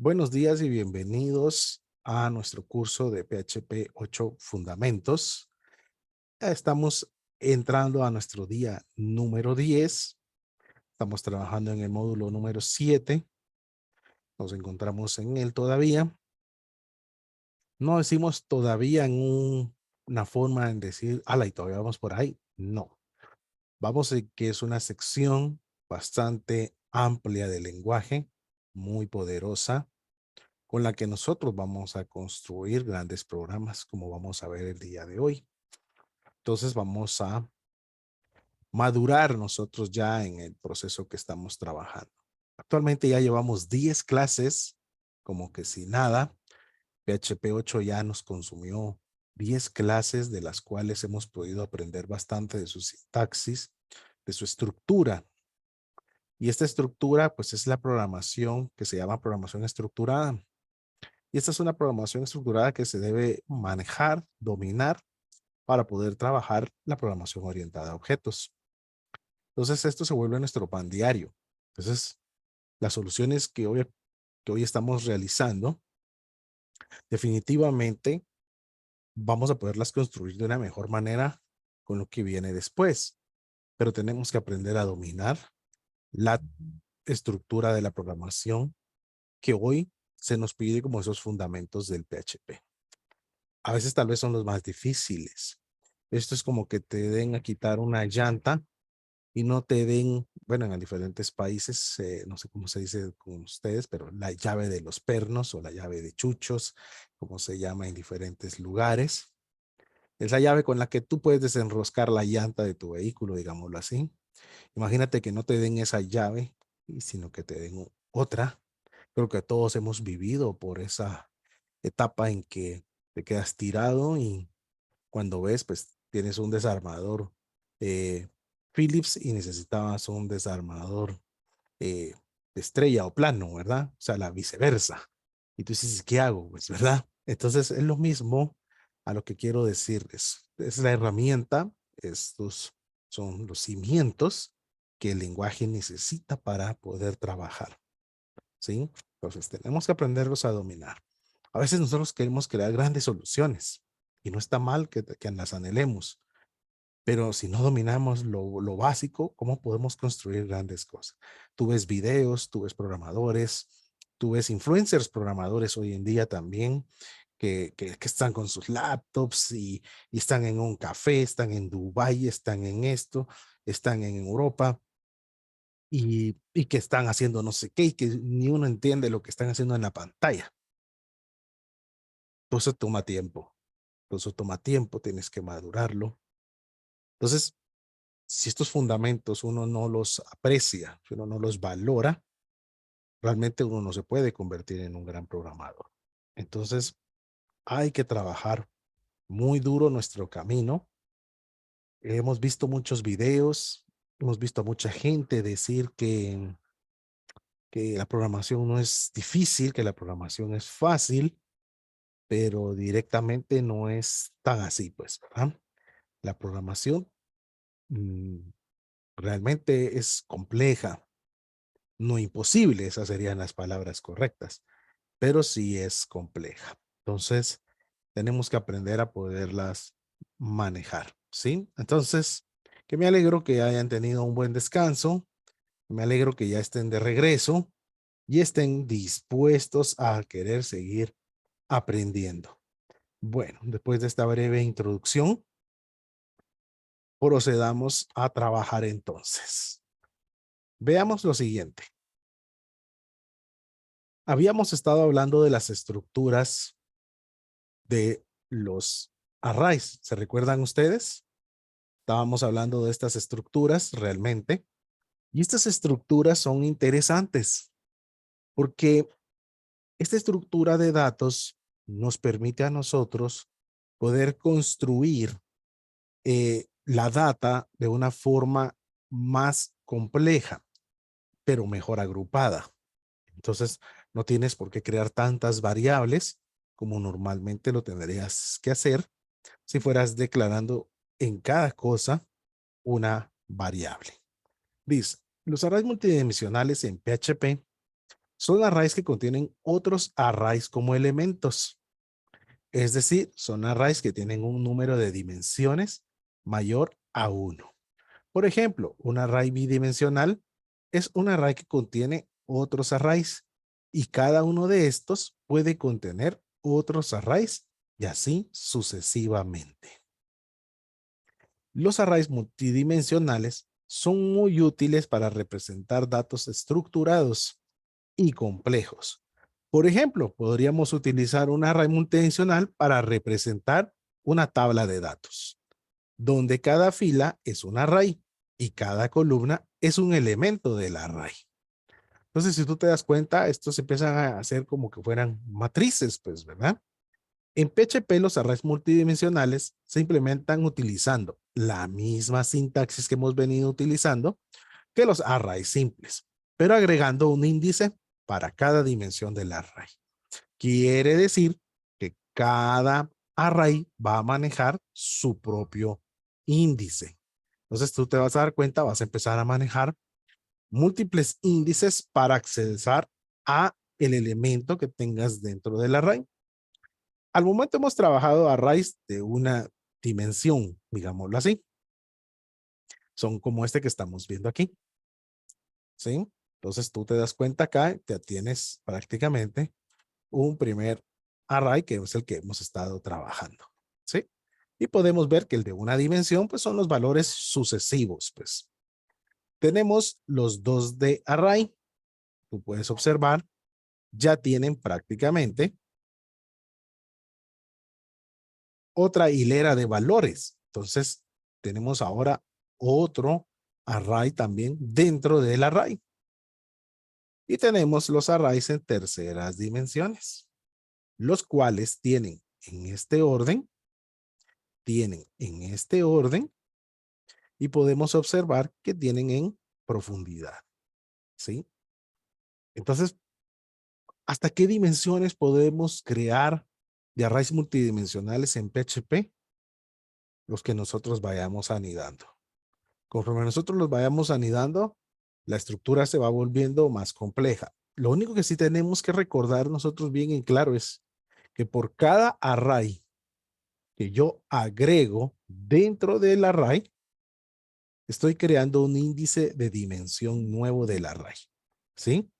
Buenos días y bienvenidos a nuestro curso de PHP 8 Fundamentos. Estamos entrando a nuestro día número 10. Estamos trabajando en el módulo número 7. Nos encontramos en él todavía. No decimos todavía en una forma en decir, ala, y todavía vamos por ahí. No. Vamos en que es una sección bastante amplia de lenguaje, muy poderosa, con la que nosotros vamos a construir grandes programas, como vamos a ver el día de hoy. Entonces vamos a madurar nosotros ya en el proceso que estamos trabajando. Actualmente ya llevamos 10 clases, como que si nada. PHP 8 ya nos consumió 10 clases, de las cuales hemos podido aprender bastante de su sintaxis, de su estructura. Y esta estructura, pues es la programación que se llama programación estructurada. Y esta es una programación estructurada que se debe manejar, dominar para poder trabajar la programación orientada a objetos. Entonces, esto se vuelve nuestro pan diario. Entonces, las soluciones que hoy estamos realizando, definitivamente vamos a poderlas construir de una mejor manera con lo que viene después. Pero tenemos que aprender a dominar la estructura de la programación que hoy se nos pide como esos fundamentos del PHP. A veces tal vez son los más difíciles. Esto es como que te den a quitar una llanta y no te den, bueno, en diferentes países, no sé cómo se dice con ustedes, pero la llave de los pernos o la llave de chuchos, como se llama en diferentes lugares. Es la llave con la que tú puedes desenroscar la llanta de tu vehículo, digámoslo así. Imagínate que no te den esa llave, sino que te den otra. Creo que todos hemos vivido por esa etapa en que te quedas tirado y cuando ves, pues tienes un desarmador eh, Philips y necesitabas un desarmador eh, de estrella o plano, ¿verdad? O sea, la viceversa. Y tú dices, ¿qué hago? Pues, ¿verdad? Entonces es lo mismo a lo que quiero decir. Es la herramienta, estos son los cimientos que el lenguaje necesita para poder trabajar, ¿sí? Entonces tenemos que aprenderlos a dominar. A veces nosotros queremos crear grandes soluciones y no está mal que las anhelemos, pero si no dominamos lo básico, ¿cómo podemos construir grandes cosas? Tú ves videos, tú ves programadores, tú ves influencers programadores hoy en día también, que están con sus laptops y están en un café, están en Dubái, están en esto, están en Europa y que están haciendo no sé qué y que ni uno entiende lo que están haciendo en la pantalla. Todo eso toma tiempo. Todo eso toma tiempo, tienes que madurarlo. Entonces, si estos fundamentos uno no los aprecia, si uno no los valora, realmente uno no se puede convertir en un gran programador. Entonces, hay que trabajar muy duro nuestro camino. Hemos visto muchos videos, hemos visto a mucha gente decir que la programación no es difícil, que la programación es fácil, pero directamente no es tan así, pues, ¿verdad? La programación mm, realmente es compleja, no imposible, esas serían las palabras correctas, pero sí es compleja. Entonces, tenemos que aprender a poderlas manejar, ¿sí? Entonces, que me alegro que hayan tenido un buen descanso, me alegro que ya estén de regreso y estén dispuestos a querer seguir aprendiendo. Bueno, después de esta breve introducción, procedamos a trabajar entonces. Veamos lo siguiente. Habíamos estado hablando de las estructuras de los arrays. ¿Se recuerdan ustedes? Estábamos hablando de estas estructuras realmente. Y estas estructuras son interesantes porque esta estructura de datos nos permite a nosotros poder construir la data de una forma más compleja, pero mejor agrupada. Entonces, no tienes por qué crear tantas variables como normalmente lo tendrías que hacer si fueras declarando en cada cosa una variable. Dice, los arrays multidimensionales en PHP son arrays que contienen otros arrays como elementos. Es decir, son arrays que tienen un número de dimensiones mayor a 1. Por ejemplo, un array bidimensional es un array que contiene otros arrays y cada uno de estos puede contener otros arrays y así sucesivamente. Los arrays multidimensionales son muy útiles para representar datos estructurados y complejos. Por ejemplo, podríamos utilizar un array multidimensional para representar una tabla de datos, donde cada fila es un array y cada columna es un elemento del array. Entonces, si tú te das cuenta, estos empiezan a hacer como que fueran matrices, pues, ¿verdad? En PHP, los arrays multidimensionales se implementan utilizando la misma sintaxis que hemos venido utilizando que los arrays simples, pero agregando un índice para cada dimensión del array. Quiere decir que cada array va a manejar su propio índice. Entonces tú te vas a dar cuenta, vas a empezar a manejar múltiples índices para acceder a el elemento que tengas dentro del array. Al momento hemos trabajado arrays de una dimensión, digámoslo así. Son como este que estamos viendo aquí. ¿Sí? Entonces tú te das cuenta acá, ya tienes prácticamente un primer array que es el que hemos estado trabajando. ¿Sí? Y podemos ver que el de una dimensión pues son los valores sucesivos. Pues tenemos los dos de array. Tú puedes observar, ya tienen prácticamente otra hilera de valores. Entonces tenemos ahora otro array también dentro del array. Y tenemos los arrays en terceras dimensiones, los cuales tienen en este orden, y podemos observar que tienen en profundidad. ¿Sí? Entonces, ¿hasta qué dimensiones podemos crear de arrays multidimensionales en PHP? Los que nosotros vayamos anidando. Conforme nosotros los vayamos anidando, la estructura se va volviendo más compleja. Lo único que sí tenemos que recordar nosotros bien en claro es que por cada array que yo agrego dentro del array, estoy creando un índice de dimensión nuevo del array. ¿Sí?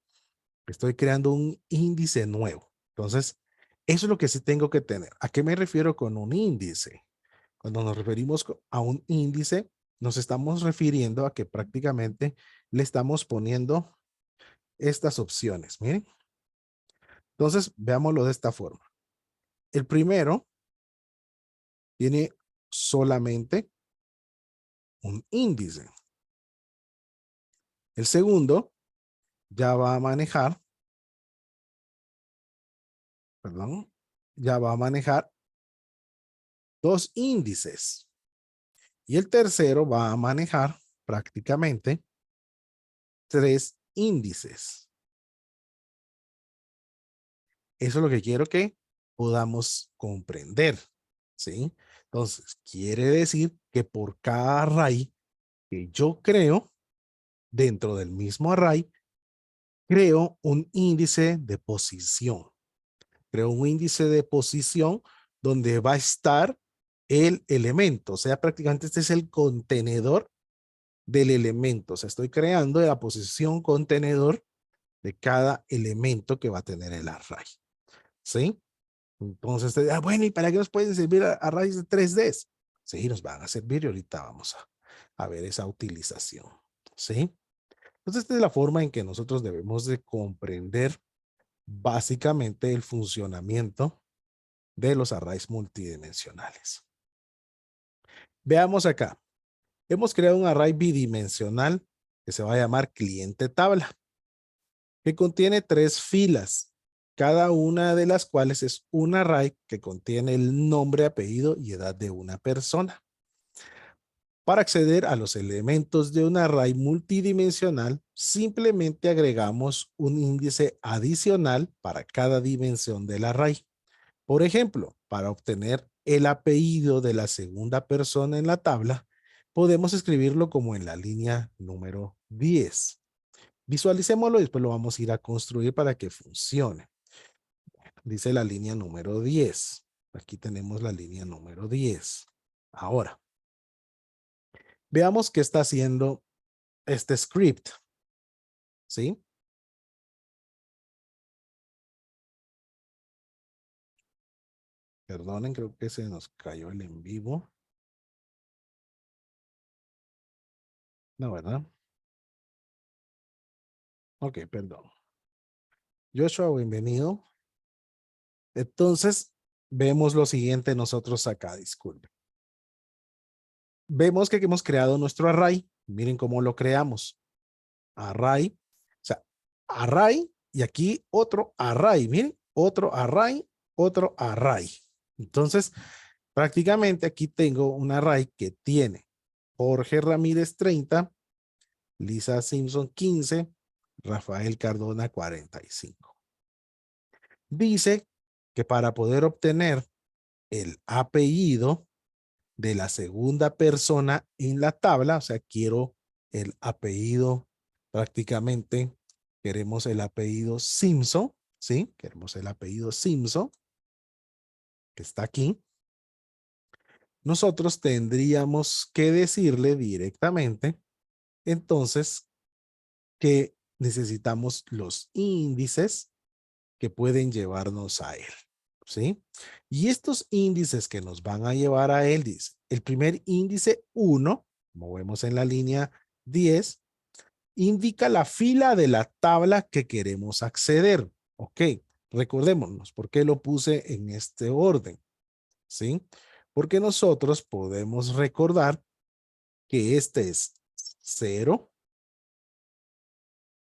Estoy creando un índice nuevo. Entonces, eso es lo que sí tengo que tener. ¿A qué me refiero con un índice? Cuando nos referimos a un índice, nos estamos refiriendo a que prácticamente le estamos poniendo estas opciones. Miren. Entonces, veámoslo de esta forma. El primero tiene solamente un índice. El segundo ya va a manejar, perdón, ya va a manejar dos índices. Y el tercero va a manejar prácticamente tres índices. Eso es lo que quiero que podamos comprender. ¿Sí? Entonces, quiere decir que por cada array que yo creo, dentro del mismo array, creo un índice de posición. Creo un índice de posición donde va a estar el elemento. O sea, prácticamente este es el contenedor del elemento. O sea, estoy creando la posición contenedor de cada elemento que va a tener el array. ¿Sí? Entonces, bueno, ¿y para qué nos pueden servir arrays de 3D? Sí, nos van a servir y ahorita vamos a ver esa utilización. ¿Sí? Entonces, esta es la forma en que nosotros debemos de comprender básicamente el funcionamiento de los arrays multidimensionales. Veamos acá. Hemos creado un array bidimensional que se va a llamar cliente tabla, que contiene tres filas, cada una de las cuales es un array que contiene el nombre, apellido y edad de una persona. Para acceder a los elementos de un array multidimensional, simplemente agregamos un índice adicional para cada dimensión del array. Por ejemplo, para obtener el apellido de la segunda persona en la tabla, podemos escribirlo como en la línea número 10. Visualicémoslo y después lo vamos a ir a construir para que funcione. Dice la línea número 10. Aquí tenemos la línea número 10. Ahora, veamos qué está haciendo este script. ¿Sí? Perdonen, creo que se nos cayó el en vivo. No, ¿verdad? Ok, perdón. Joshua, bienvenido. Entonces, vemos lo siguiente nosotros acá, disculpe. Vemos que hemos creado nuestro array. Miren cómo lo creamos. Array, o sea, array y aquí otro array. Miren, otro array, otro array. Entonces, prácticamente aquí tengo un array que tiene Jorge Ramírez 30, Lisa Simpson 15, Rafael Cardona 45. Dice que para poder obtener el apellido de la segunda persona en la tabla, o sea, quiero el apellido, prácticamente queremos el apellido Simpson, ¿sí? Queremos el apellido Simpson, que está aquí. Nosotros tendríamos que decirle directamente, entonces, que necesitamos los índices que pueden llevarnos a él, ¿sí? Y estos índices que nos van a llevar a él, dice, el primer índice 1, como vemos en la línea 10, indica la fila de la tabla que queremos acceder. Ok, recordémonos por qué lo puse en este orden, ¿sí? Porque nosotros podemos recordar que este es 0,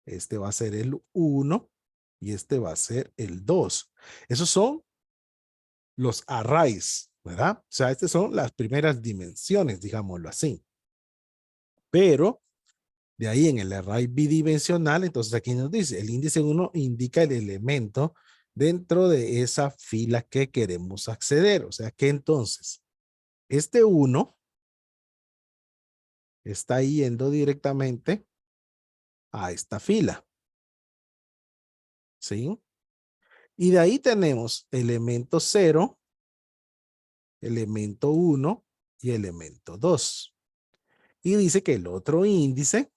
este va a ser el 1 y este va a ser el 2. Esos son los arrays, ¿verdad? O sea, estas son las primeras dimensiones, digámoslo así. Pero de ahí en el array bidimensional, entonces aquí nos dice, el índice 1 indica el elemento dentro de esa fila que queremos acceder. O sea que entonces, este 1 está yendo directamente a esta fila. ¿Sí? Y de ahí tenemos elemento 0, elemento 1 y elemento 2. Y dice que el otro índice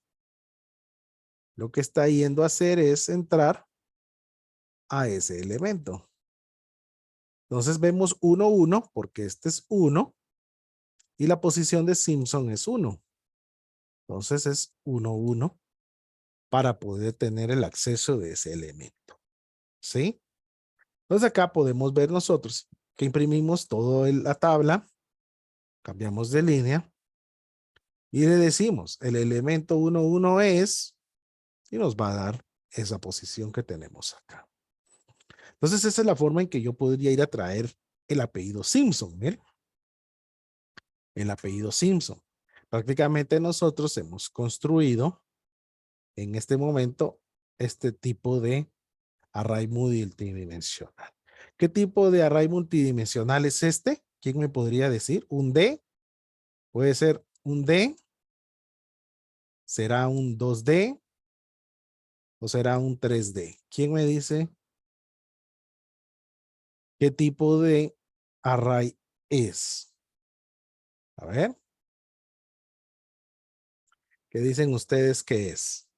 lo que está yendo a hacer es entrar a ese elemento. Entonces vemos 1, 1, porque este es 1 y la posición de Simpson es 1. Entonces es 1, 1 para poder tener el acceso de ese elemento. ¿Sí? Entonces acá podemos ver nosotros que imprimimos toda la tabla, cambiamos de línea y le decimos el elemento 1, 1 es, y nos va a dar esa posición que tenemos acá. Entonces esa es la forma en que yo podría ir a traer el apellido Simpson. ¿Miren? El apellido Simpson. Prácticamente nosotros hemos construido en este momento este tipo de array multidimensional. ¿Qué tipo de array multidimensional es este? ¿Quién me podría decir? ¿Un D? ¿Puede ser un D? ¿Será un 2D? ¿O será un 3D? ¿Quién me dice qué tipo de array es? A ver. ¿Qué dicen ustedes que es?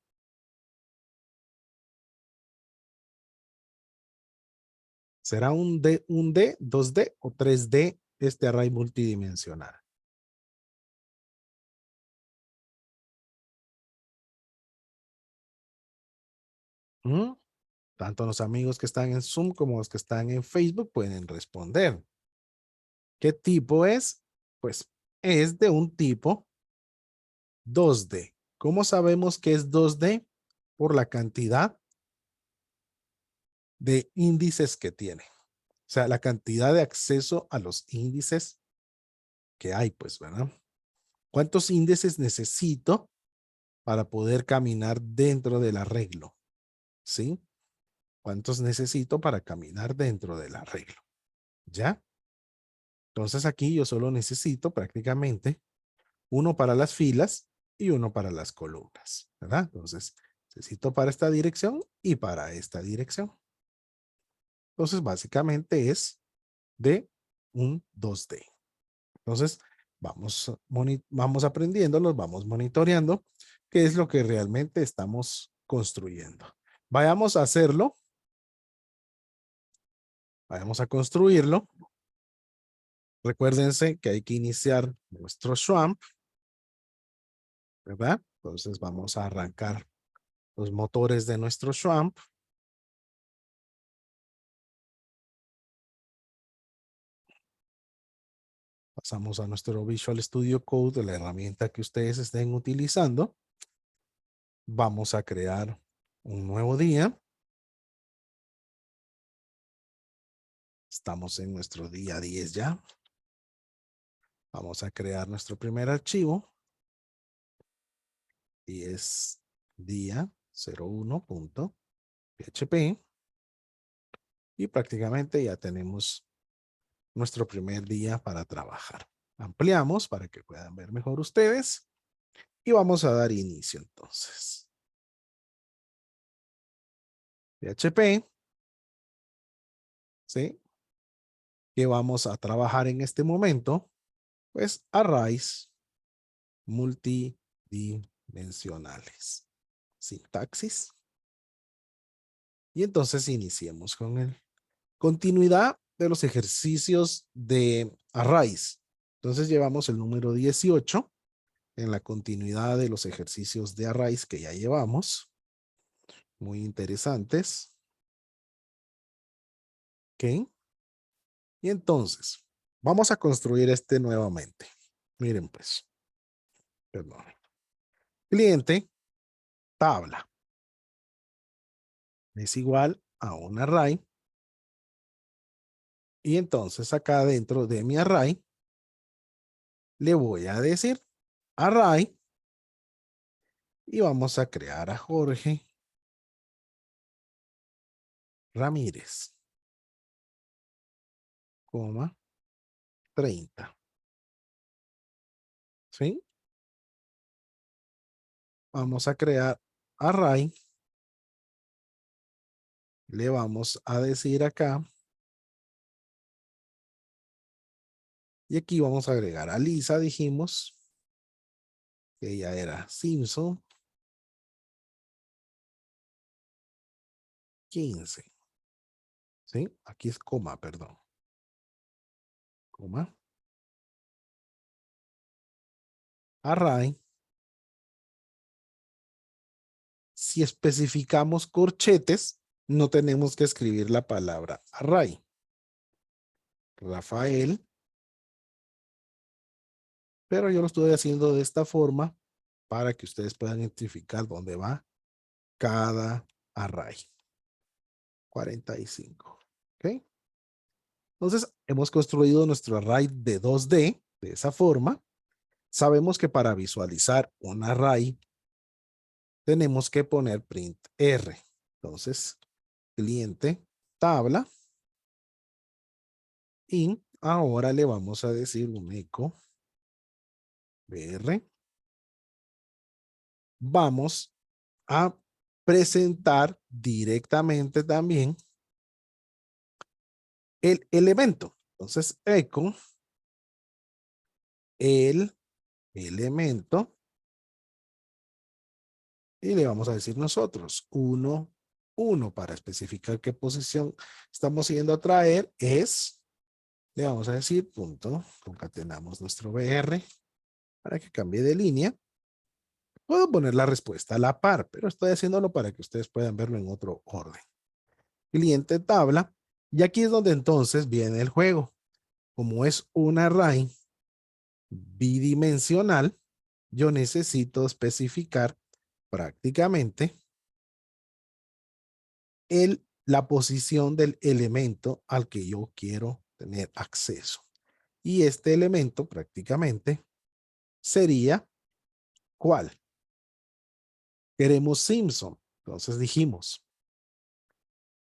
¿Será un D, 2D o 3D este array multidimensional? ¿Mm? Tanto los amigos que están en Zoom como los que están en Facebook pueden responder. ¿Qué tipo es? Pues es de un tipo 2D. ¿Cómo sabemos que es 2D? Por la cantidad de índices que tiene. O sea, la cantidad de acceso a los índices que hay, pues, ¿verdad? ¿Cuántos índices necesito para poder caminar dentro del arreglo? ¿Sí? ¿Cuántos necesito para caminar dentro del arreglo? ¿Ya? Entonces aquí yo solo necesito prácticamente uno para las filas y uno para las columnas, ¿verdad? Entonces Necesito para esta dirección y para esta dirección. Entonces, básicamente es de un 2D. Entonces, vamos aprendiendo, nos vamos monitoreando qué es lo que realmente estamos construyendo. Vayamos a hacerlo. Vayamos a construirlo. Recuérdense que hay que iniciar nuestro swamp, ¿verdad? Entonces vamos a arrancar los motores de nuestro swamp. Pasamos a nuestro Visual Studio Code de la herramienta que ustedes estén utilizando. Vamos a crear un nuevo día. Estamos en nuestro día 10 ya. Vamos a crear nuestro primer archivo. Y es día 01.php. Y prácticamente ya tenemos nuestro primer día para trabajar. Ampliamos para que puedan ver mejor ustedes. Y vamos a dar inicio entonces. PHP. ¿Sí? Que vamos a trabajar en este momento, pues arrays multidimensionales. Sintaxis. Y entonces iniciemos con el continuidad de los ejercicios de arrays. Entonces llevamos el número 18 en la continuidad de los ejercicios de arrays que ya llevamos. Muy interesantes. ¿Ok? Y entonces, vamos a construir este nuevamente. Miren pues. Perdón. Cliente, tabla. Es igual a un array. Y entonces acá dentro de mi array, le voy a decir array. Y vamos a crear a Jorge Ramírez, coma, 30. ¿Sí? Vamos a crear array. Le vamos a decir acá. Y aquí vamos a agregar a Lisa, dijimos. Que ella era Simpson. 15. ¿Sí? Aquí es coma, perdón. Coma. Array. Si especificamos corchetes, no tenemos que escribir la palabra array. Rafael. Pero yo lo estoy haciendo de esta forma para que ustedes puedan identificar dónde va cada array. 45. ¿Ok? Entonces, hemos construido nuestro array de 2D de esa forma. Sabemos que para visualizar un array tenemos que poner print R. Entonces, cliente, tabla. Y ahora le vamos a decir un eco br. Vamos a presentar directamente también el elemento. Entonces, eco el elemento. Y le vamos a decir nosotros 1, 1 para especificar qué posición estamos yendo a traer es, le vamos a decir punto, concatenamos nuestro BR para que cambie de línea. Puedo poner la respuesta a la par, pero estoy haciéndolo para que ustedes puedan verlo en otro orden. Cliente tabla, y aquí es donde entonces viene el juego. Como es un array bidimensional, yo necesito especificar prácticamente la posición del elemento al que yo quiero tener acceso. Y este elemento prácticamente sería ¿cuál? Queremos Simpson. Entonces dijimos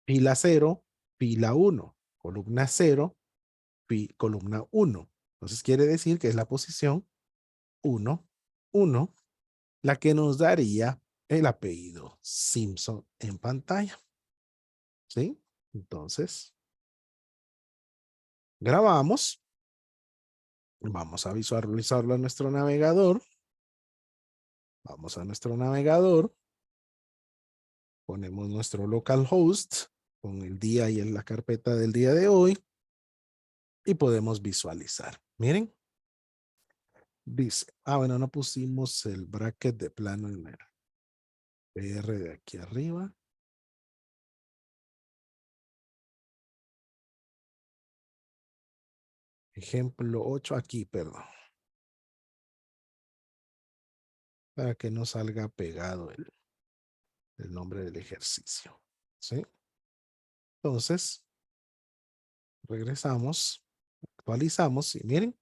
fila 0, fila 1, columna 0, columna 1. Entonces quiere decir que es la posición 1, 1, la que nos daría el apellido Simpson en pantalla. ¿Sí? Entonces, grabamos. Vamos a visualizarlo en nuestro navegador. Vamos a nuestro navegador. Ponemos nuestro localhost con el día y en la carpeta del día de hoy. Y podemos visualizar. Miren. Dice, bueno, no pusimos el bracket de plano en el PR de aquí arriba. Ejemplo 8 aquí, perdón. Para que no salga pegado el nombre del ejercicio. ¿Sí? Entonces, regresamos, actualizamos y miren,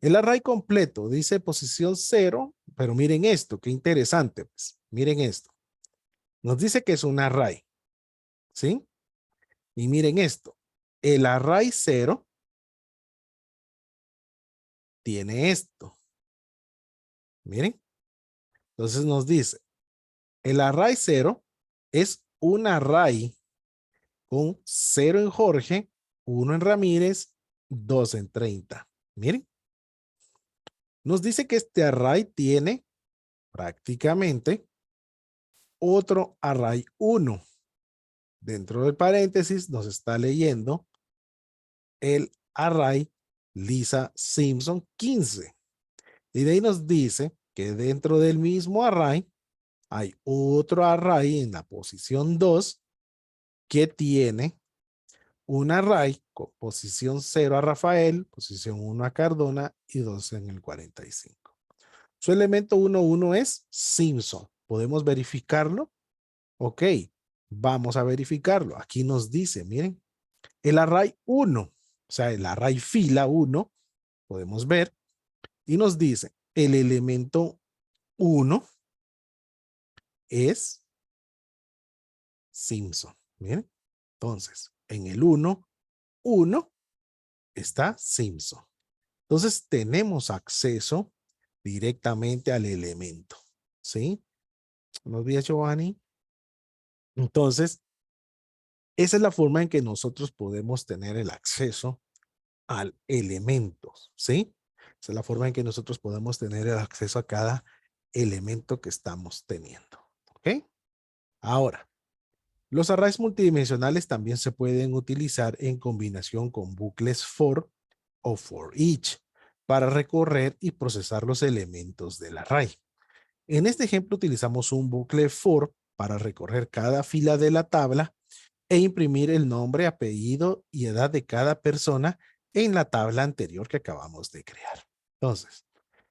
el array completo dice posición 0, pero miren esto, qué interesante. Pues. Miren esto. Nos dice que es un array. ¿Sí? Y miren esto. El array 0 tiene esto. Miren. Entonces nos dice, el array 0 es un array con 0 en Jorge, 1 en Ramírez, 2 en 30. Miren. Nos dice que este array tiene prácticamente otro array 1. Dentro del paréntesis nos está leyendo el array Lisa Simpson 15. Y de ahí nos dice que dentro del mismo array hay otro array en la posición 2 que tiene un array con posición 0 a Rafael, posición 1 a Cardona y 2 en el 45. Su elemento 1 es Simpson. ¿Podemos verificarlo? Ok, vamos a verificarlo. Aquí nos dice, miren, el array 1, o sea, el array fila 1, podemos ver, y nos dice, el elemento 1 es Simpson. Miren, entonces, en el 1, 1 está Simpson. Entonces, tenemos acceso directamente al elemento. ¿Sí? ¿Nos días, Giovanni? Entonces, esa es la forma en que nosotros podemos tener el acceso al elemento, ¿sí? Esa es la forma en que nosotros podemos tener el acceso a cada elemento que estamos teniendo, ¿ok? Ahora, los arrays multidimensionales también se pueden utilizar en combinación con bucles for o for each para recorrer y procesar los elementos del array. En este ejemplo utilizamos un bucle for para recorrer cada fila de la tabla e imprimir el nombre, apellido y edad de cada persona en la tabla anterior que acabamos de crear. Entonces,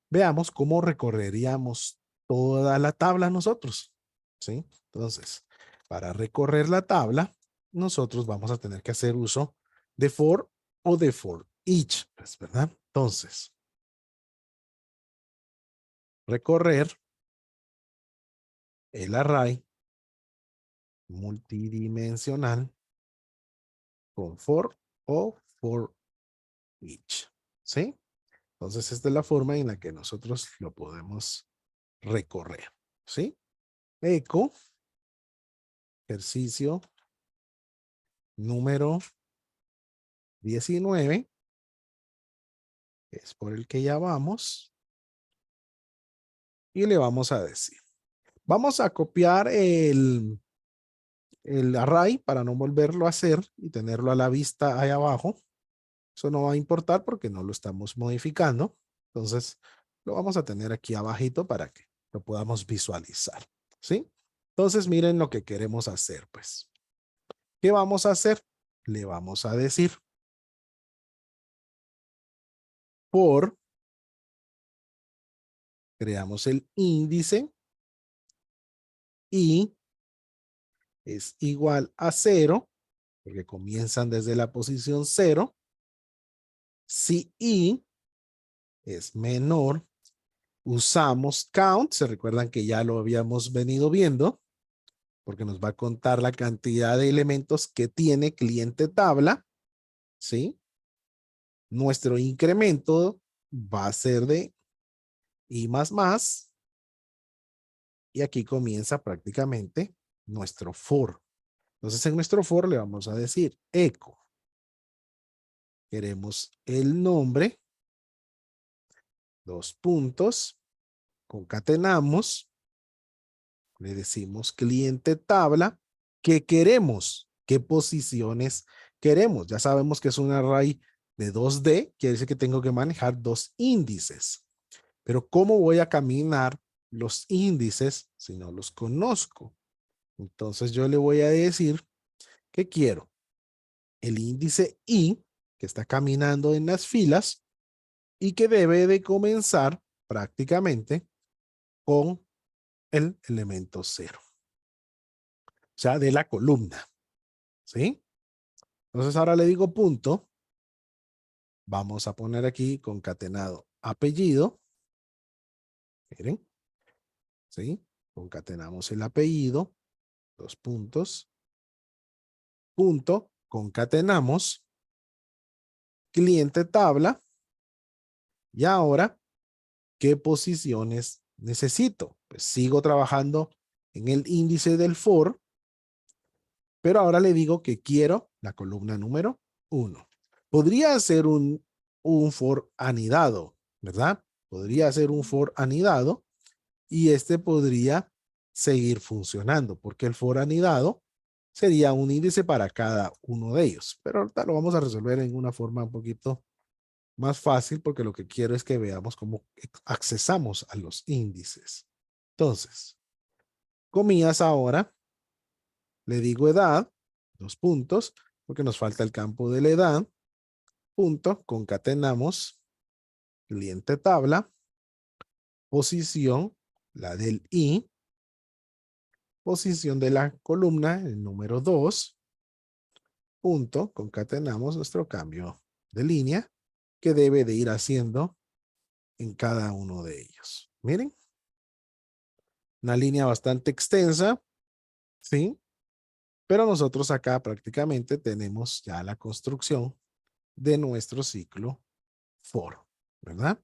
veamos cómo recorreríamos toda la tabla nosotros. ¿Sí? Entonces, para recorrer la tabla, nosotros vamos a tener que hacer uso de for o de for each, pues, ¿verdad? Entonces, recorrer el array multidimensional con for o for each. ¿Sí? Entonces, esta es la forma en la que nosotros lo podemos recorrer. ¿Sí? Eco, ejercicio número 19, es por el que ya vamos, y le vamos a decir, vamos a copiar el array para no volverlo a hacer y tenerlo a la vista ahí abajo. Eso no va a importar porque no lo estamos modificando. Entonces, lo vamos a tener aquí abajito para que lo podamos visualizar. ¿Sí? Entonces, miren lo que queremos hacer, pues. ¿Qué vamos a hacer? Le vamos a decir por, creamos el índice y es igual a 0, porque comienzan desde la posición 0. Si i es menor, usamos count, se recuerdan que ya lo habíamos venido viendo, porque nos va a contar la cantidad de elementos que tiene cliente tabla, ¿sí? Nuestro incremento va a ser de i más Y aquí comienza prácticamente nuestro for. Entonces en nuestro for le vamos a decir eco. Queremos el nombre, dos puntos, concatenamos, le decimos cliente tabla, ¿qué queremos? ¿Qué posiciones queremos? Ya sabemos que es un array de 2D, quiere decir que tengo que manejar dos índices. Pero ¿cómo voy a caminar los índices si no los conozco? Entonces yo le voy a decir que quiero el índice I, que está caminando en las filas y que debe de comenzar prácticamente con el elemento 0. O sea, de la columna. ¿Sí? Entonces ahora le digo punto. Vamos a poner aquí concatenado apellido. Miren. ¿Sí? Concatenamos el apellido. Dos puntos. Punto. Concatenamos. Cliente tabla. Y ahora, ¿qué posiciones necesito? Pues sigo trabajando en el índice del for, pero ahora le digo que quiero la columna número 1. Podría ser un for anidado, ¿verdad? Podría ser un for anidado y este podría seguir funcionando porque el for anidado sería un índice para cada uno de ellos. Pero ahorita lo vamos a resolver en una forma un poquito más fácil porque lo que quiero es que veamos cómo accesamos a los índices. Entonces, comillas ahora, le digo edad, dos puntos, porque nos falta el campo de la edad, punto, concatenamos, cliente tabla, posición, la del I, posición de la columna, el número 2, punto, concatenamos nuestro cambio de línea que debe de ir haciendo en cada uno de ellos. Miren, una línea bastante extensa, ¿sí? Pero nosotros acá prácticamente tenemos ya la construcción de nuestro ciclo for, ¿verdad?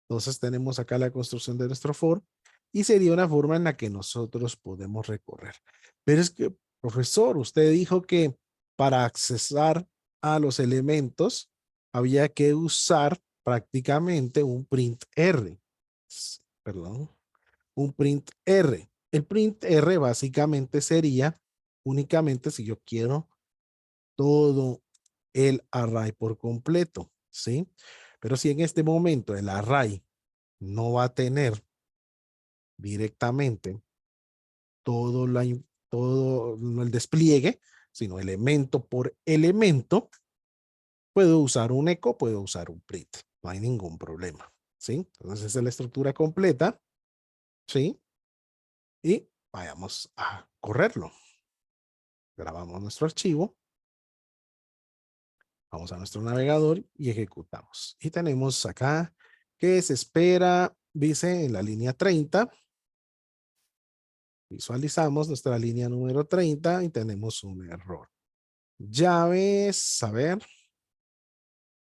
Entonces tenemos acá la construcción de nuestro for y sería una forma en la que nosotros podemos recorrer. Pero es que, profesor, usted dijo que para accesar a los elementos había que usar prácticamente un print R. Perdón, un print R. El print R básicamente sería únicamente si yo quiero todo el array por completo, ¿sí? Pero si en este momento el array no va a tener directamente todo, todo el despliegue, sino elemento por elemento, puedo usar un echo, puedo usar un print, no hay ningún problema, ¿sí? Entonces esa es la estructura completa, ¿sí? Y vayamos a correrlo. Grabamos nuestro archivo, vamos a nuestro navegador y ejecutamos. Y tenemos acá que se espera, dice en la línea 30. Visualizamos nuestra línea número 30 y tenemos un error. Llaves, a ver,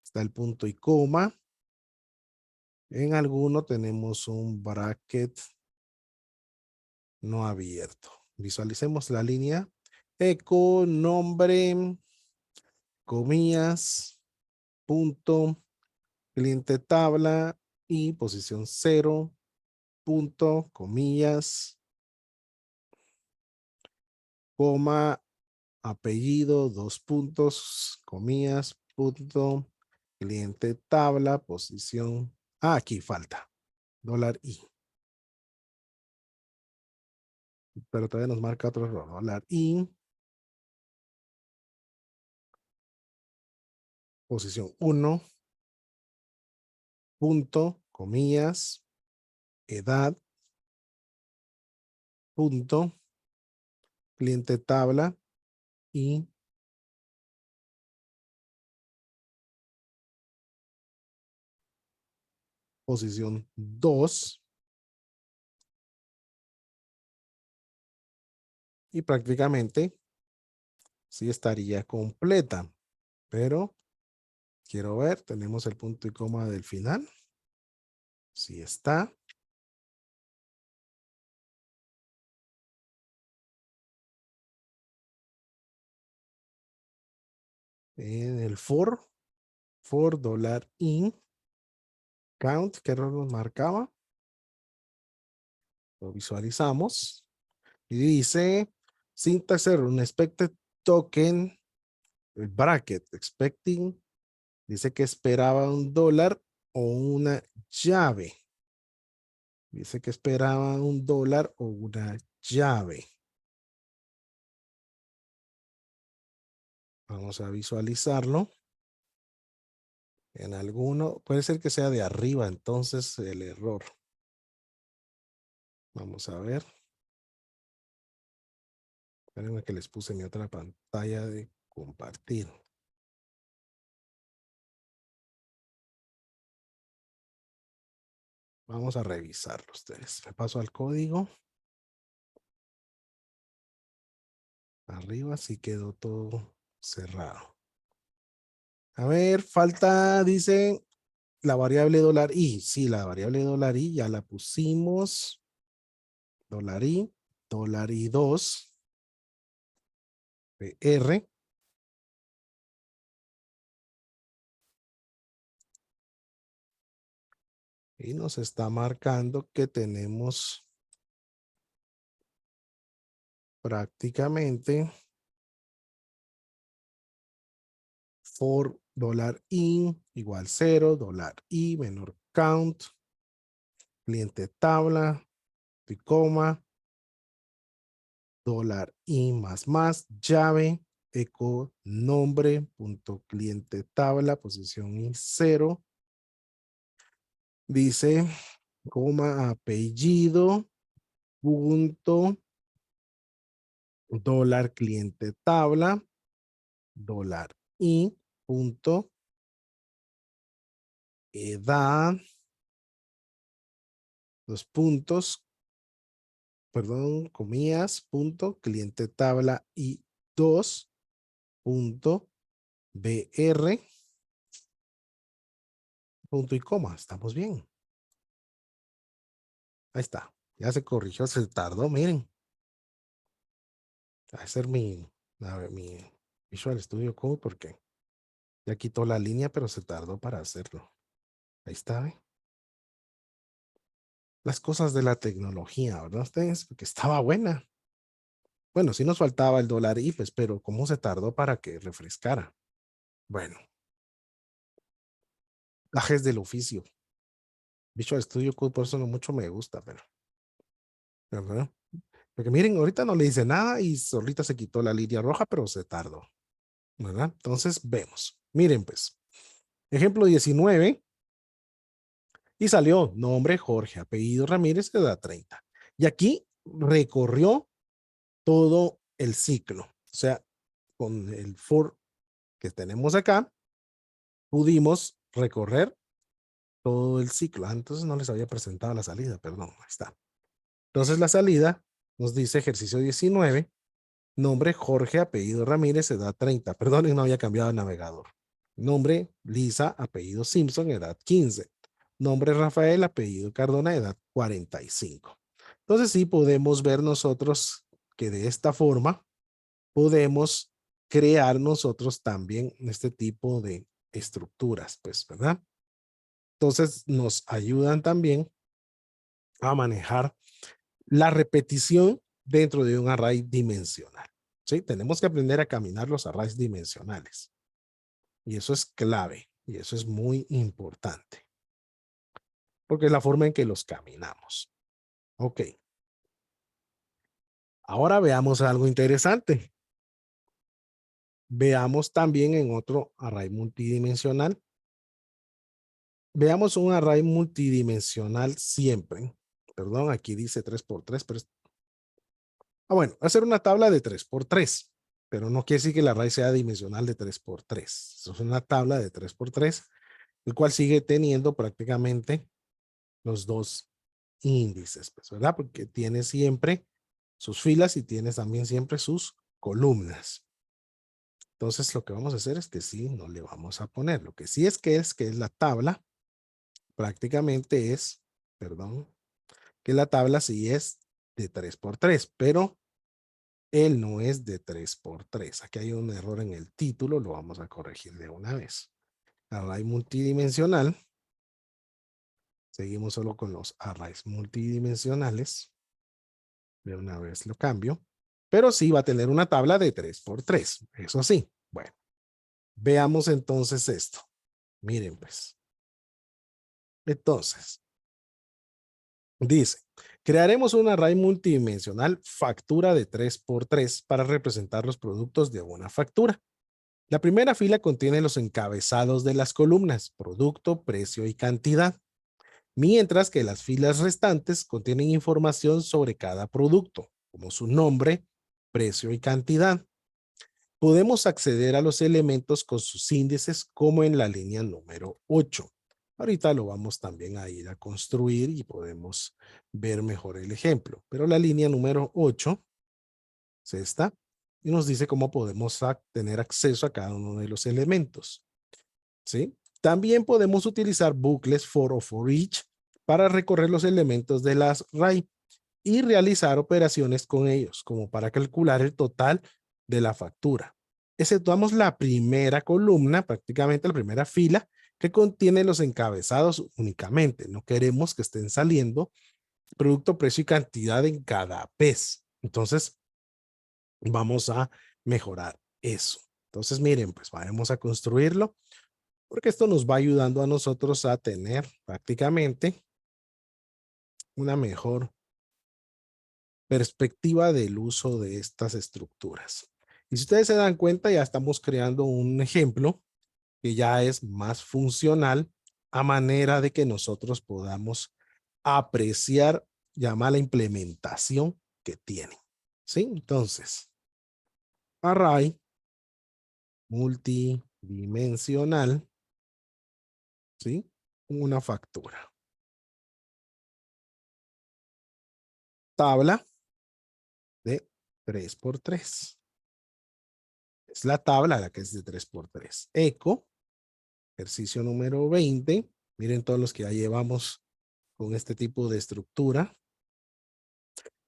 está el punto y coma. En alguno tenemos un bracket no abierto. Visualicemos la línea. Eco, nombre, comillas, punto, cliente tabla y posición 0, punto, comillas, coma, apellido, dos puntos, comillas, punto, cliente tabla, posición. Ah, aquí falta. $i. Pero todavía nos marca otro error. $i. Posición 1. Punto, comillas, edad, punto, cliente tabla y posición 2. Y prácticamente sí estaría completa. Pero quiero ver, tenemos el punto y coma del final. Sí está. en el for dólar in count, ¿qué error nos marcaba? Lo visualizamos y dice syntax error, un expected token, el bracket, expecting, dice que esperaba $1 o una llave. Dice que esperaba $1 o una llave. Vamos a visualizarlo. En alguno, puede ser que sea de arriba, entonces el error. Vamos a ver. Espérenme que les puse mi otra pantalla de compartir. Vamos a revisarlo ustedes. Me paso al código. Arriba sí quedó todo cerrado. A ver, falta, dice, la variable $i. Sí, la variable $i ya la pusimos. $i2, PR. Y nos está marcando que tenemos prácticamente for $in igual 0, $i menor count, cliente tabla, y coma, $i más, llave, eco nombre, punto cliente tabla, posición y 0. Dice, coma, apellido, punto, $cliente tabla, $i, punto, edad, los puntos, perdón, comillas, punto, cliente tabla y 2, punto, br, punto y coma. Estamos bien. Ahí está. Ya se corrigió, se tardó, miren. Va a ser mi Visual Studio Code porque ya quitó la línea, pero se tardó para hacerlo. Ahí está, ¿eh? Las cosas de la tecnología, ¿verdad ustedes? Porque estaba buena. Bueno, sí nos faltaba el $i, pues, pero ¿cómo se tardó para que refrescara? Bueno, gajes del oficio. Visual Studio Code, por eso no mucho me gusta, pero, ¿verdad? Porque miren, ahorita no le dice nada y ahorita se quitó la línea roja, pero se tardó, ¿verdad? Entonces, vemos. Miren, pues, ejemplo 19, y salió nombre Jorge, apellido Ramírez, que da 30. Y aquí recorrió todo el ciclo. O sea, con el for que tenemos acá, pudimos recorrer todo el ciclo. Entonces no les había presentado la salida, perdón, ahí está. Entonces la salida nos dice ejercicio 19, nombre Jorge, apellido Ramírez, edad 30. Perdón, no había cambiado de navegador. Nombre Lisa, apellido Simpson, edad 15. Nombre Rafael, apellido Cardona, edad 45. Entonces sí podemos ver nosotros que de esta forma podemos crear nosotros también este tipo de estructuras, pues, ¿verdad? Entonces nos ayudan también a manejar la repetición dentro de un array dimensional. ¿Sí? Tenemos que aprender a caminar los arrays dimensionales. Y eso es clave. Y eso es muy importante. Porque es la forma en que los caminamos. Ok. Ahora veamos algo interesante. Veamos también en otro array multidimensional. Veamos un array multidimensional siempre. Perdón, aquí dice 3x3, pero bueno, va a ser una tabla de 3x3, pero no quiere decir que el array sea dimensional de 3x3. Eso es una tabla de 3x3, el cual sigue teniendo prácticamente los dos índices, pues, ¿verdad? Porque tiene siempre sus filas y tiene también siempre sus columnas. Entonces, lo que vamos a hacer es que sí, no le vamos a poner. Lo que sí es que es la tabla, prácticamente es, perdón, que la tabla sí es de 3x3, pero él no es de 3 por 3. Aquí hay un error en el título, lo vamos a corregir de una vez. Array multidimensional. Seguimos solo con los arrays multidimensionales. De una vez lo cambio. Pero sí va a tener una tabla de 3 por 3. Eso sí. Bueno, veamos entonces esto. Miren pues. Entonces, dice, crearemos un array multidimensional factura de 3 por 3 para representar los productos de una factura. La primera fila contiene los encabezados de las columnas, producto, precio y cantidad, mientras que las filas restantes contienen información sobre cada producto, como su nombre, precio y cantidad. Podemos acceder a los elementos con sus índices como en la línea número 8. Ahorita lo vamos también a ir a construir y podemos ver mejor el ejemplo. Pero la línea número 8 es esta y nos dice cómo podemos tener acceso a cada uno de los elementos. ¿Sí? También podemos utilizar bucles for o for each para recorrer los elementos de las array y realizar operaciones con ellos, como para calcular el total de la factura. Exceptuamos la primera columna, prácticamente la primera fila, que contiene los encabezados únicamente. No queremos que estén saliendo producto, precio y cantidad en cada vez. Entonces, vamos a mejorar eso. Entonces, miren, pues vamos a construirlo, porque esto nos va ayudando a nosotros a tener prácticamente una mejor perspectiva del uso de estas estructuras. Y si ustedes se dan cuenta, ya estamos creando un ejemplo que ya es más funcional a manera de que nosotros podamos apreciar ya la implementación que tiene. ¿Sí? Entonces, array multidimensional, ¿sí? Una factura. Tabla de 3 por 3. Es la tabla la que es de 3 por 3. Eco, ejercicio número 20. Miren todos los que ya llevamos con este tipo de estructura.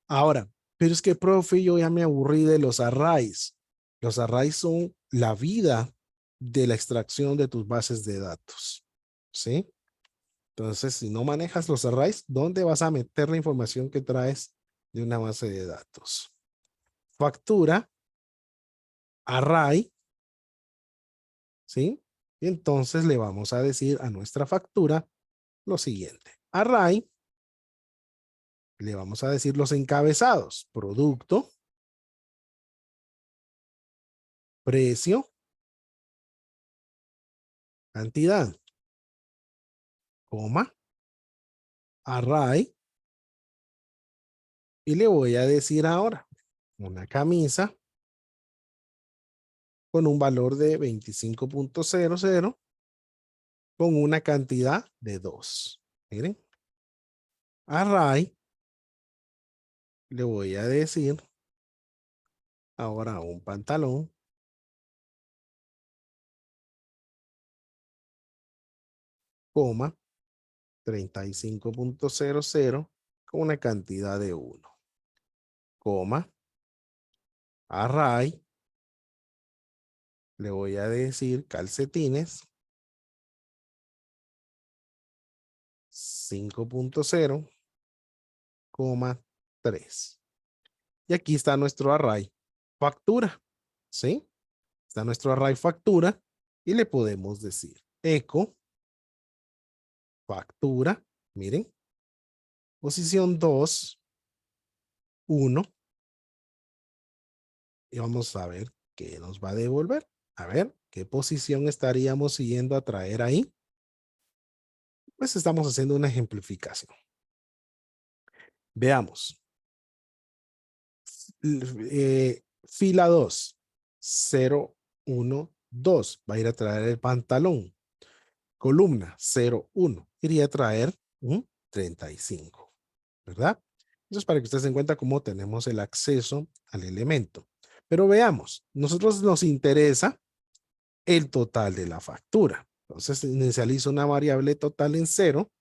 Ahora, pero es que, profe, yo ya me aburrí de los arrays. Los arrays son la vida de la extracción de tus bases de datos. ¿Sí? Entonces, si no manejas los arrays, ¿dónde vas a meter la información que traes de una base de datos? Factura, array, ¿sí? Y entonces le vamos a decir a nuestra factura lo siguiente. Array, le vamos a decir los encabezados. Producto, precio, cantidad, coma, array. Y le voy a decir ahora una camisa con un valor de 25.00 con una cantidad de 2. Miren. Array. Le voy a decir ahora un pantalón coma 35.00 con una cantidad de 1, coma, array, le voy a decir calcetines 5.0, coma 3. Y aquí está nuestro array factura, ¿sí? Está nuestro array factura y le podemos decir eco factura, miren, posición 2, 1, y vamos a ver qué nos va a devolver. A ver, ¿qué posición estaríamos siguiendo a traer ahí? Pues estamos haciendo una ejemplificación. Veamos. Fila 2, 0, 1, 2. Va a ir a traer el pantalón. Columna 0, 1. Iría a traer un 35. ¿Verdad? Eso es para que ustedes se den cuenta cómo tenemos el acceso al elemento. Pero veamos, nosotros nos interesa el total de la factura. Entonces inicializo una variable total en 0,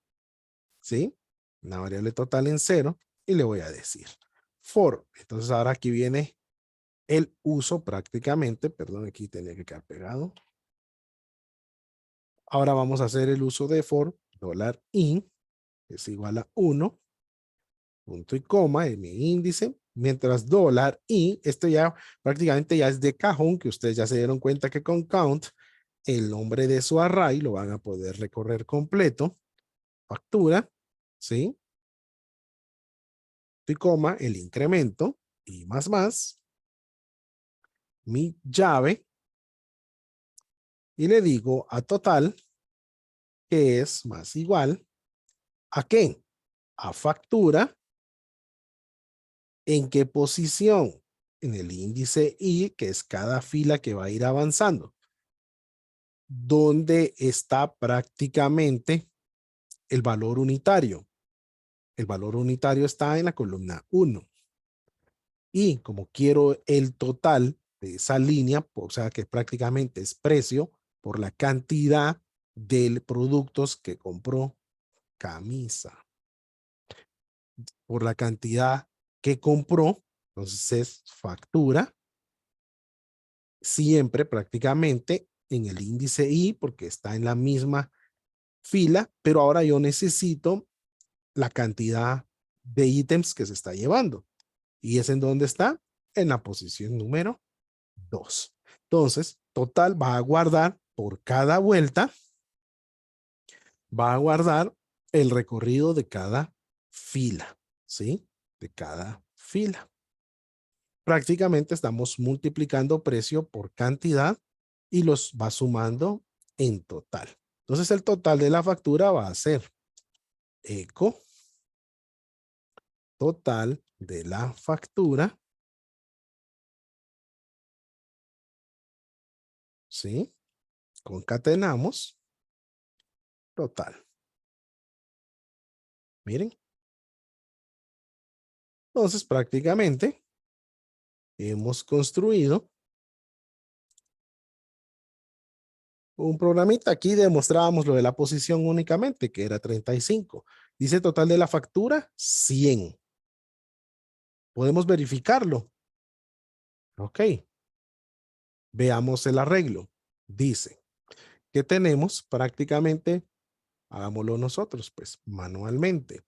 ¿sí? Una variable total en 0 y le voy a decir for. Entonces ahora aquí viene el uso prácticamente, perdón, aquí tenía que quedar pegado. Ahora vamos a hacer el uso de for $i es igual a 1, punto y coma en mi índice, mientras $i, esto ya prácticamente ya es de cajón, que ustedes ya se dieron cuenta que con count, el nombre de su array lo van a poder recorrer completo, factura, ¿sí? Y coma, el incremento, y más, mi llave, y le digo a total, que es más igual, ¿a qué? A factura, ¿en qué posición? En el índice I, que es cada fila que va a ir avanzando. ¿Dónde está prácticamente el valor unitario? El valor unitario está en la columna 1. Y como quiero el total de esa línea, o sea que prácticamente es precio por la cantidad de productos que compró camisa. Por la cantidad que compró, entonces es factura, siempre prácticamente en el índice I, porque está en la misma fila, pero ahora yo necesito la cantidad de ítems que se está llevando. ¿Y es en dónde está? En la posición número 2. Entonces, total va a guardar por cada vuelta, va a guardar el recorrido de cada fila, ¿sí? De cada fila. Prácticamente estamos multiplicando precio por cantidad y los va sumando en total. Entonces, el total de la factura va a ser eco total de la factura, ¿sí? Concatenamos total. Miren. Entonces, prácticamente hemos construido un programita. Aquí demostrábamos lo de la posición únicamente, que era 35. Dice total de la factura, 100. Podemos verificarlo. Ok. Veamos el arreglo. Dice que tenemos prácticamente, hagámoslo nosotros, pues manualmente,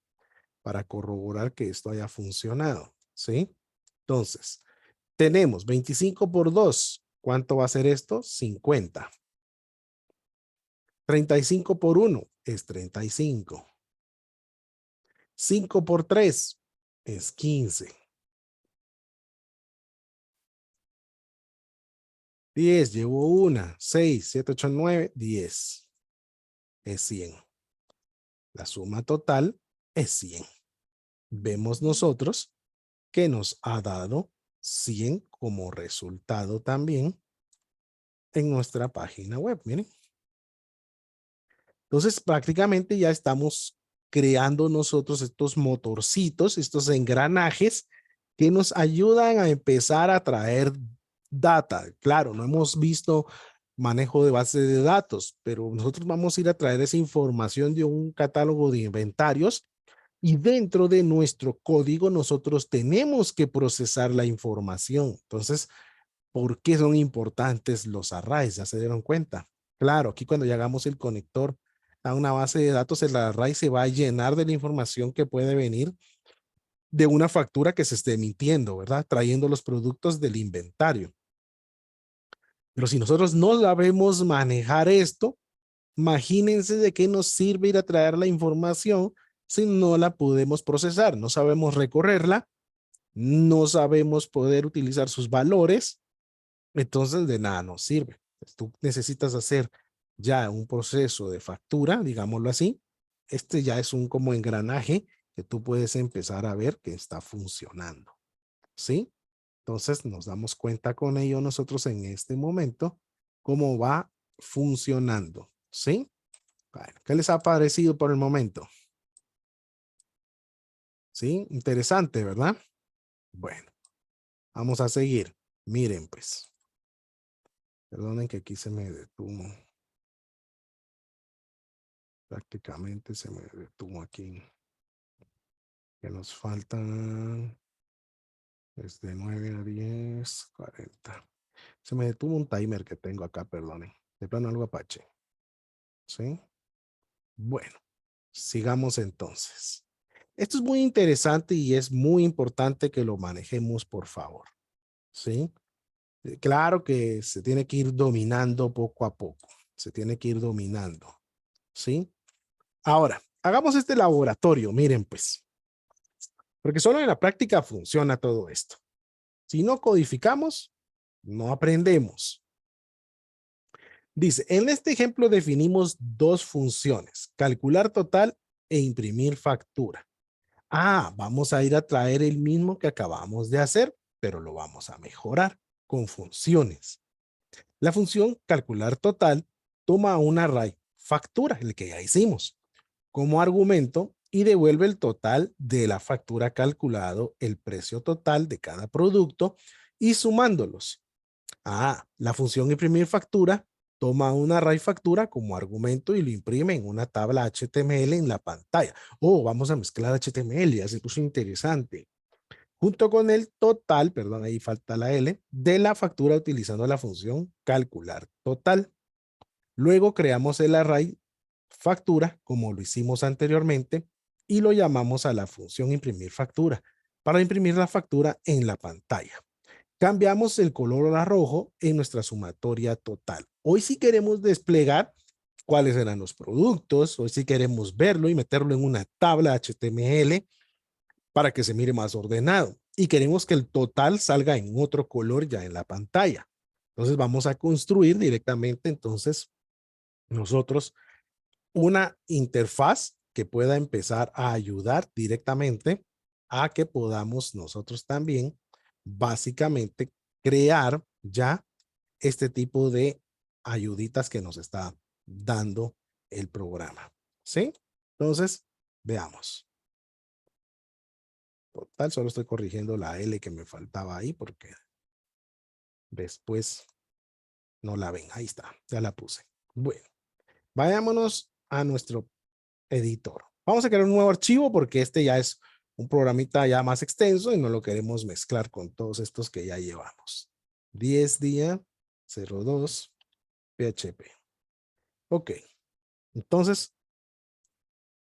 para corroborar que esto haya funcionado. ¿Sí? Entonces, tenemos 25 por 2. ¿Cuánto va a ser esto? 50. 35 por 1 es 35. 5 por 3 es 15. 10, llevo una. 6, 7, 8, 9, 10. Es 100. La suma total es 100. Vemos nosotros que nos ha dado 100 como resultado también en nuestra página web. Miren. Entonces, prácticamente ya estamos creando nosotros estos motorcitos, estos engranajes que nos ayudan a empezar a traer data. Claro, no hemos visto manejo de bases de datos, pero nosotros vamos a ir a traer esa información de un catálogo de inventarios y dentro de nuestro código nosotros tenemos que procesar la información. Entonces, ¿por qué son importantes los arrays? ¿Ya se dieron cuenta? Claro, aquí cuando llegamos el conector a una base de datos, el array se va a llenar de la información que puede venir de una factura que se esté emitiendo, ¿verdad? Trayendo los productos del inventario. Pero si nosotros no sabemos manejar esto, imagínense de qué nos sirve ir a traer la información si no la podemos procesar, no sabemos recorrerla, no sabemos poder utilizar sus valores, entonces de nada nos sirve. Pues tú necesitas hacer ya un proceso de factura, digámoslo así. Este ya es un como engranaje que tú puedes empezar a ver que está funcionando. ¿Sí? Entonces nos damos cuenta con ello nosotros en este momento cómo va funcionando. ¿Sí? Bueno, ¿qué les ha parecido por el momento? ¿Sí? Interesante, ¿verdad? Bueno, vamos a seguir. Miren, pues. Perdonen que aquí se me detuvo. Prácticamente se me detuvo aquí. Que nos faltan Es de 9 a 10:40. Se me detuvo un timer que tengo acá, perdonen. De plano algo Apache. ¿Sí? Bueno, sigamos entonces. Esto es muy interesante y es muy importante que lo manejemos, por favor. ¿Sí? Claro que se tiene que ir dominando poco a poco. Se tiene que ir dominando. ¿Sí? Ahora, hagamos este laboratorio. Miren, pues, porque solo en la práctica funciona todo esto. Si no codificamos, no aprendemos. Dice, en este ejemplo definimos dos funciones, calcular total e imprimir factura. Vamos a ir a traer el mismo que acabamos de hacer, pero lo vamos a mejorar con funciones. La función calcular total toma un array factura, el que ya hicimos, como argumento y devuelve el total de la factura calculado, el precio total de cada producto y sumándolos. La función imprimir factura toma un array factura como argumento y lo imprime en una tabla HTML en la pantalla. Vamos a mezclar HTML, ya se puso interesante. Junto con el total, perdón, ahí falta la L, de la factura utilizando la función calcular total. Luego creamos el array factura como lo hicimos anteriormente y lo llamamos a la función imprimir factura para imprimir la factura en la pantalla. Cambiamos el color a rojo en nuestra sumatoria total. Hoy sí queremos desplegar cuáles eran los productos, hoy sí queremos verlo y meterlo en una tabla HTML para que se mire más ordenado. Y queremos que el total salga en otro color ya en la pantalla. Entonces vamos a construir directamente entonces nosotros una interfaz que pueda empezar a ayudar directamente a que podamos nosotros también básicamente crear ya este tipo de ayuditas que nos está dando el programa. ¿Sí? Entonces, veamos. Total, solo estoy corrigiendo la L que me faltaba ahí porque después no la ven. Ahí está, ya la puse. Bueno, vayámonos a nuestro editor. Vamos a crear un nuevo archivo porque este ya es un programita ya más extenso y no lo queremos mezclar con todos estos que ya llevamos. 10 día 02 PHP. Ok, entonces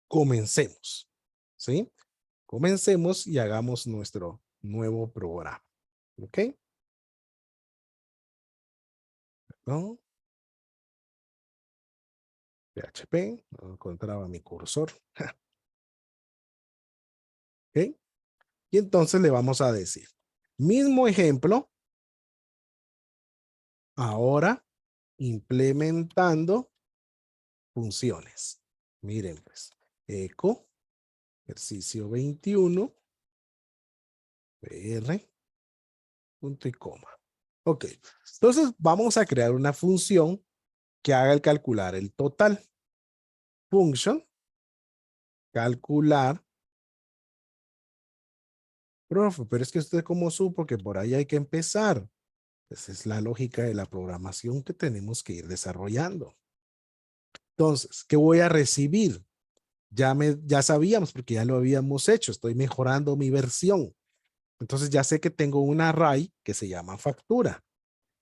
comencemos. ¿Sí? Comencemos y hagamos nuestro nuevo programa. Ok. ¿No? PHP, no encontraba mi cursor. Ok. Y entonces le vamos a decir, mismo ejemplo, ahora implementando funciones. Miren pues, eco, ejercicio 21, PR, punto y coma. Ok, entonces vamos a crear una función que haga el calcular el total. Function, calcular. Profe, pero es que usted cómo supo que por ahí hay que empezar. Esa es la lógica de la programación que tenemos que ir desarrollando. Entonces, ¿qué voy a recibir? Ya sabíamos porque ya lo habíamos hecho. Estoy mejorando mi versión. Entonces ya sé que tengo un array que se llama factura.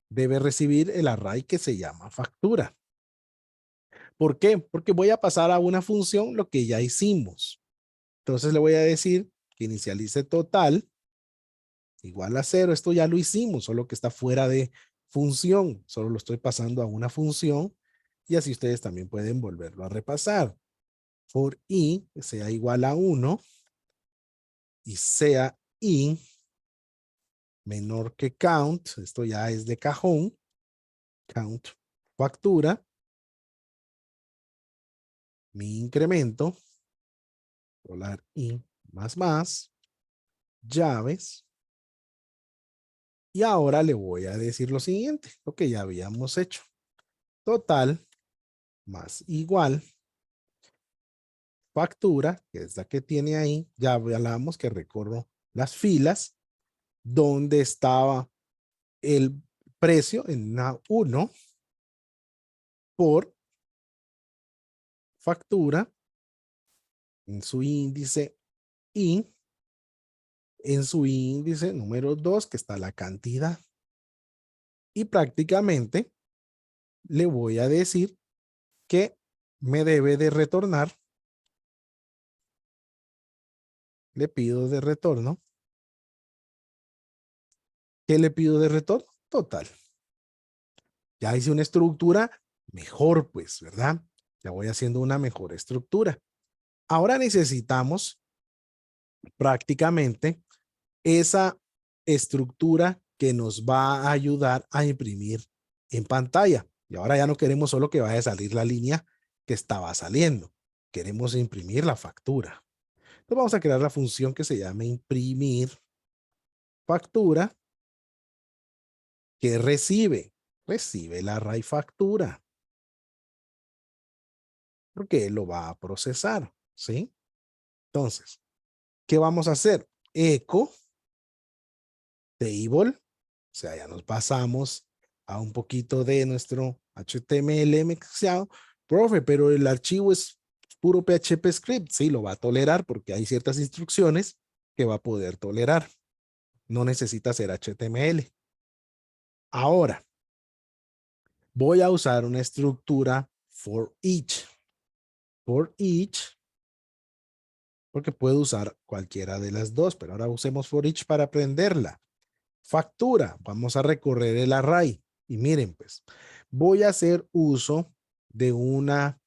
Debe recibir el array que se llama factura. ¿Por qué? Porque voy a pasar a una función lo que ya hicimos. Entonces le voy a decir que inicialice total igual a 0. Esto ya lo hicimos, solo que está fuera de función. Solo lo estoy pasando a una función y así ustedes también pueden volverlo a repasar. For i sea igual a 1 y sea i menor que count. Esto ya es de cajón. Count factura. Mi incremento. Volar i más. Llaves. Y ahora le voy a decir lo siguiente, lo que ya habíamos hecho. Total más igual factura, que es la que tiene ahí. Ya hablamos que recorro las filas donde estaba el precio en una 1 por factura en su índice y en su índice número 2, que está la cantidad. Y prácticamente le voy a decir que me debe de retornar. Le pido de retorno. ¿Qué le pido de retorno? Total. Ya hice una estructura mejor, pues, ¿verdad? Ya voy haciendo una mejor estructura. Ahora necesitamos prácticamente esa estructura que nos va a ayudar a imprimir en pantalla. Y ahora ya no queremos solo que vaya a salir la línea que estaba saliendo. Queremos imprimir la factura. Entonces vamos a crear la función que se llama imprimir factura. ¿Qué recibe? Recibe la array factura. Porque él lo va a procesar, ¿sí? Entonces, ¿qué vamos a hacer? Echo table, o sea, ya nos pasamos a un poquito de nuestro HTML mixeado. Profe, pero el archivo es puro PHP script. Sí, lo va a tolerar porque hay ciertas instrucciones que va a poder tolerar. No necesita ser HTML. Ahora, voy a usar una estructura for each. For each, porque puedo usar cualquiera de las dos, pero ahora usemos for each para aprenderla. Factura, vamos a recorrer el array. Y miren, pues, voy a hacer uso de una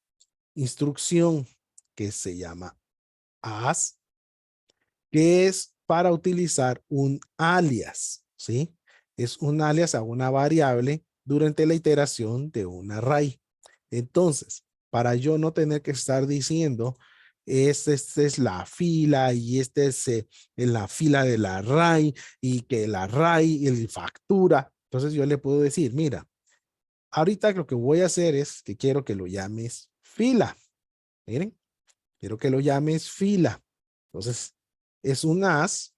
instrucción que se llama as, que es para utilizar un alias, ¿sí? Es un alias a una variable durante la iteración de un array. Entonces, para yo no tener que estar diciendo, esta es la fila y este es en la fila del array y que el array y el factura. Entonces yo le puedo decir, mira, ahorita lo que voy a hacer es que quiero que lo llames fila. Miren, quiero que lo llames fila. Entonces, es un as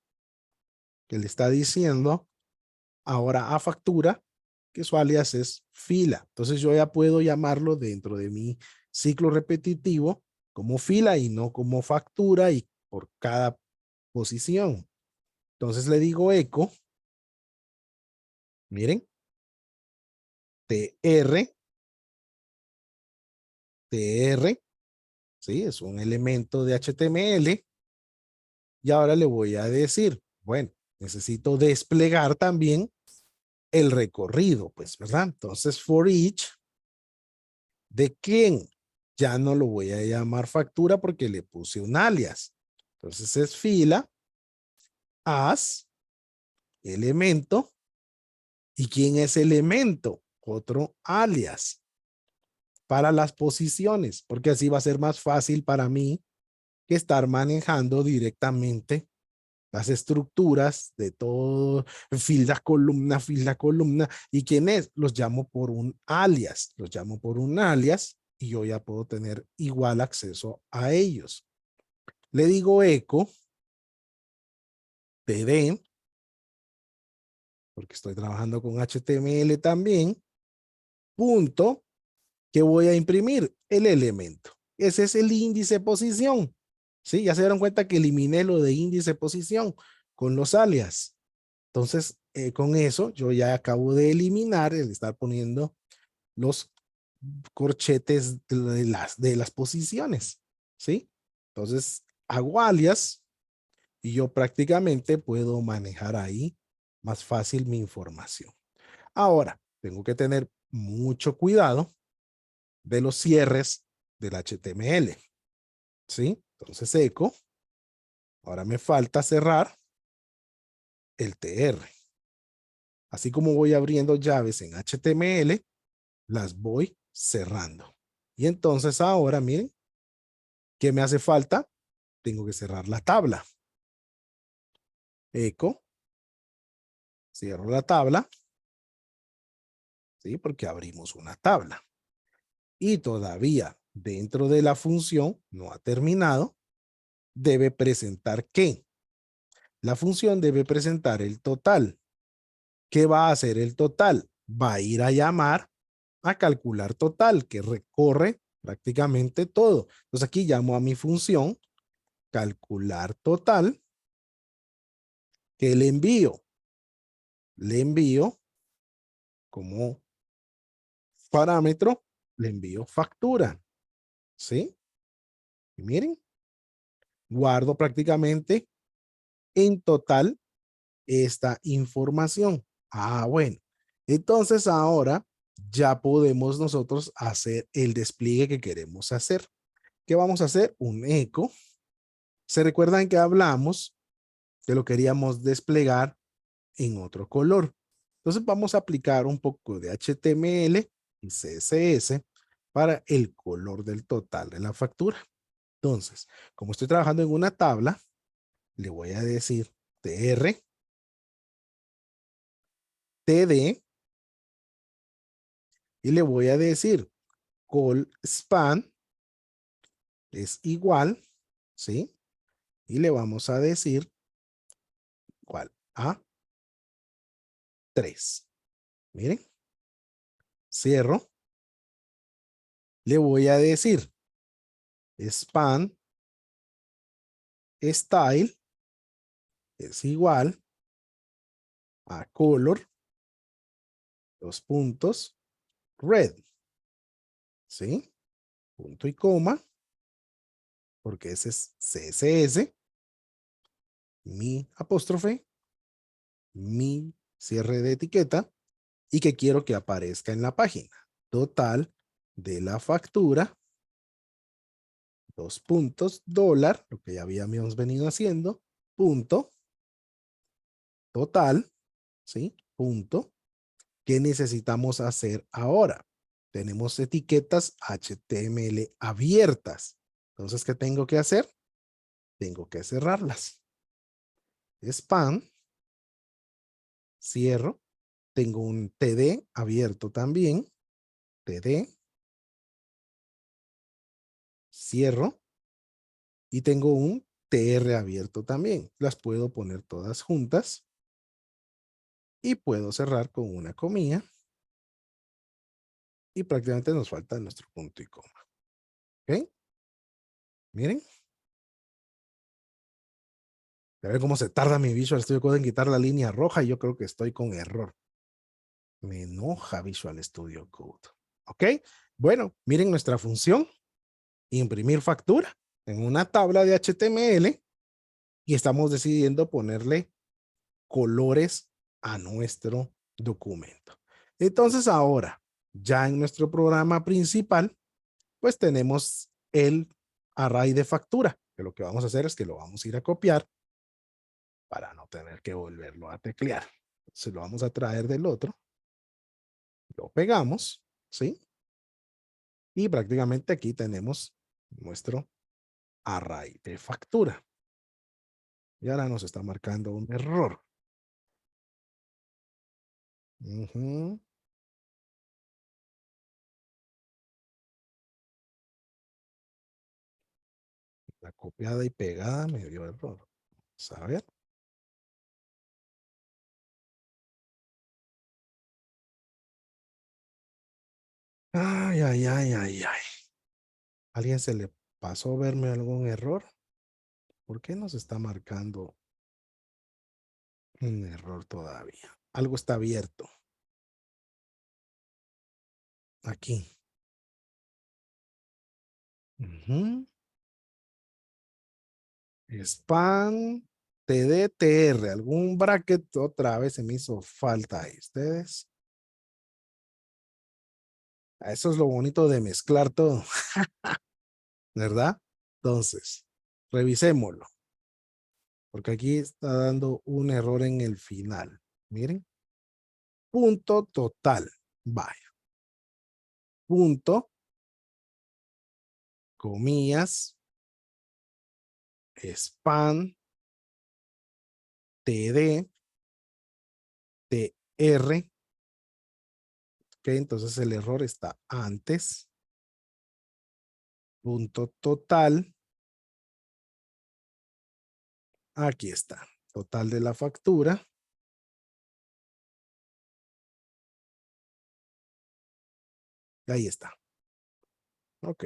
que le está diciendo ahora a factura que su alias es fila. Entonces yo ya puedo llamarlo dentro de mi ciclo repetitivo como fila y no como factura y por cada posición. Entonces le digo echo, miren, tr, ¿sí? Es un elemento de HTML. Y ahora le voy a decir, bueno, necesito desplegar también el recorrido, pues, ¿verdad? Entonces, for each, ¿de quién? Ya no lo voy a llamar factura porque le puse un alias. Entonces es fila, as, elemento. ¿Y quién es elemento? Otro alias para las posiciones, porque así va a ser más fácil para mí que estar manejando directamente las estructuras de todo, fila, columna. ¿Y quién es? Los llamo por un alias. Los llamo por un alias y yo ya puedo tener igual acceso a ellos. Le digo echo, td, porque estoy trabajando con HTML también, punto, que voy a imprimir el elemento. Ese es el índice posición. ¿Sí? Ya se dieron cuenta que eliminé lo de índice posición con los alias. Entonces, con eso yo ya acabo de eliminar el estar poniendo los corchetes de las posiciones, ¿sí? Entonces, hago alias y yo prácticamente puedo manejar ahí más fácil mi información. Ahora, tengo que tener mucho cuidado de los cierres del HTML, ¿sí? Entonces, echo. Ahora me falta cerrar el TR. Así como voy abriendo llaves en HTML, las voy cerrando. Y entonces ahora, miren, ¿qué me hace falta? Tengo que cerrar la tabla. Echo, cierro la tabla, ¿sí? Porque abrimos una tabla. Y todavía dentro de la función no ha terminado, debe presentar ¿qué? La función debe presentar el total. ¿Qué va a hacer el total? Va a ir a llamar a calcular total, que recorre prácticamente todo. Entonces aquí llamo a mi función calcular total ¿Qué le envío? Le envío como parámetro, le envío factura. ¿Sí? Y miren, guardo prácticamente en total esta información. Ah, bueno. Entonces ahora ya podemos nosotros hacer el despliegue que queremos hacer. ¿Qué vamos a hacer? Un eco. ¿Se recuerdan que hablamos que lo queríamos desplegar en otro color? Entonces vamos a aplicar un poco de HTML y CSS para el color del total de la factura. Entonces, como estoy trabajando en una tabla, le voy a decir tr, td, y le voy a decir call span es igual, ¿sí? Y le vamos a decir igual a 3. Miren, cierro. Le voy a decir span style es igual a color, dos puntos, red, ¿sí? Punto y coma, porque ese es CSS, mi apóstrofe, mi cierre de etiqueta, y que quiero que aparezca en la página. Total de la factura, dos puntos, dólar, lo que ya habíamos venido haciendo, punto, total, ¿sí? Punto. ¿Qué necesitamos hacer ahora? Tenemos etiquetas HTML abiertas. Entonces, ¿qué tengo que hacer? Tengo que cerrarlas. Span, cierro. Tengo un TD abierto también. TD, cierro. Y tengo un TR abierto también. Las puedo poner todas juntas. Y puedo cerrar con una comilla. Y prácticamente nos falta nuestro punto y coma. ¿Ok? Miren. A ver cómo se tarda mi Visual Studio Code en quitar la línea roja y yo creo que estoy con error. Me enoja Visual Studio Code. ¿Ok? Bueno, miren nuestra función. Imprimir factura en una tabla de HTML y estamos decidiendo ponerle colores a nuestro documento. Entonces ahora, ya en nuestro programa principal, pues tenemos el array de factura, que lo que vamos a hacer es que lo vamos a ir a copiar para no tener que volverlo a teclear. Entonces lo vamos a traer del otro, lo pegamos, ¿sí? Y prácticamente aquí tenemos nuestro array de factura. Y ahora nos está marcando un error. La copiada y pegada me dio error. Vamos a ver. Ay, ay, ay, ay, ay. ¿Alguien se le pasó a verme algún error? ¿Por qué nos está marcando un error todavía? Algo está abierto. Aquí. Span TDTR. Algún bracket otra vez se me hizo falta ahí. Ustedes. Eso es lo bonito de mezclar todo. ¿Verdad? Entonces, revisémoslo. Porque aquí está dando un error en el final. Miren. Punto total. Vaya. Punto. Comillas. Span. TD. TR. Ok, entonces el error está antes. Punto total. Aquí está. Total de la factura. Ahí está. Ok.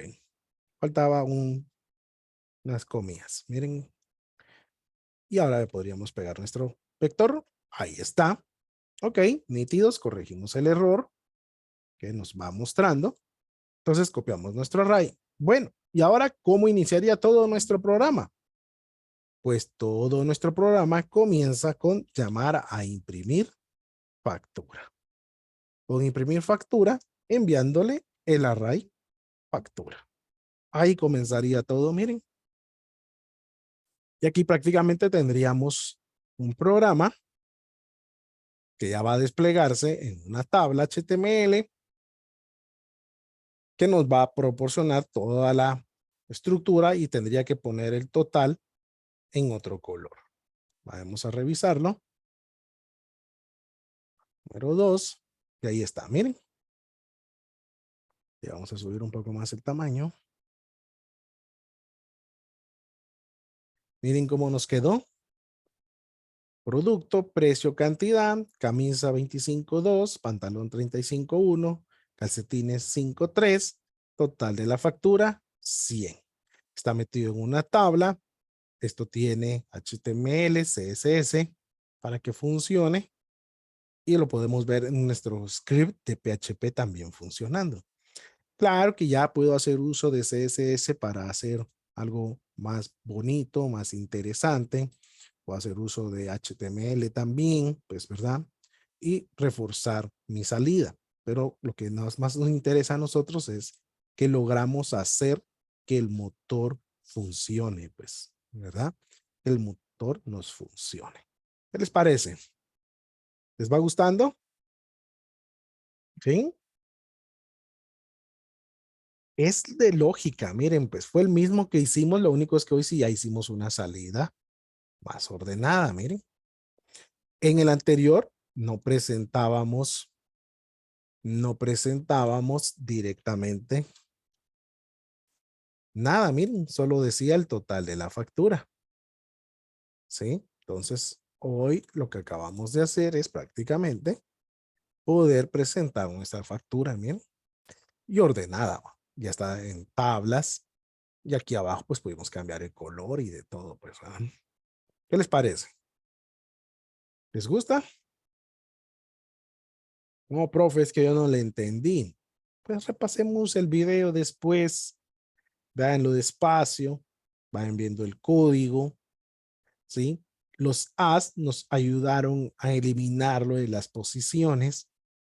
Faltaba unas comillas. Miren. Y ahora le podríamos pegar nuestro vector, ahí está. Ok, nítidos, corregimos el error que nos va mostrando. Entonces copiamos nuestro array. Bueno, y ahora, ¿cómo iniciaría todo nuestro programa? Pues todo nuestro programa comienza con llamar a imprimir factura. Con imprimir factura, enviándole el array factura. Ahí comenzaría todo, miren. Y aquí prácticamente tendríamos un programa que ya va a desplegarse en una tabla HTML que nos va a proporcionar toda la estructura y tendría que poner el total en otro color. Vamos a revisarlo. Número 2. Y ahí está, miren. Y vamos a subir un poco más el tamaño. Miren cómo nos quedó. Producto, precio, cantidad, camisa 25.2, pantalón 35.1, calcetines 5.3, total de la factura 100. Está metido en una tabla. Esto tiene HTML, CSS para que funcione y lo podemos ver en nuestro script de PHP también funcionando. Claro que ya puedo hacer uso de CSS para hacer algo más bonito, más interesante. Puedo hacer uso de HTML también, pues, ¿verdad? Y reforzar mi salida. Pero lo que más nos interesa a nosotros es que logramos hacer que el motor funcione, pues, ¿verdad? Que el motor nos funcione. ¿Qué les parece? ¿Les va gustando? ¿Sí? Es de lógica, miren, pues fue el mismo que hicimos, lo único es que hoy sí ya hicimos una salida más ordenada, miren. En el anterior no presentábamos directamente nada, miren, solo decía el total de la factura, ¿sí? Entonces, hoy lo que acabamos de hacer es prácticamente poder presentar nuestra factura, miren, y ordenada, ya está en tablas, y aquí abajo pues pudimos cambiar el color y de todo, pues, ¿verdad? ¿Qué les parece? ¿Les gusta? No, profe, es que yo no le entendí. Pues repasemos el video después, véanlo despacio, vayan viendo el código, ¿sí? Los as nos ayudaron a eliminarlo de las posiciones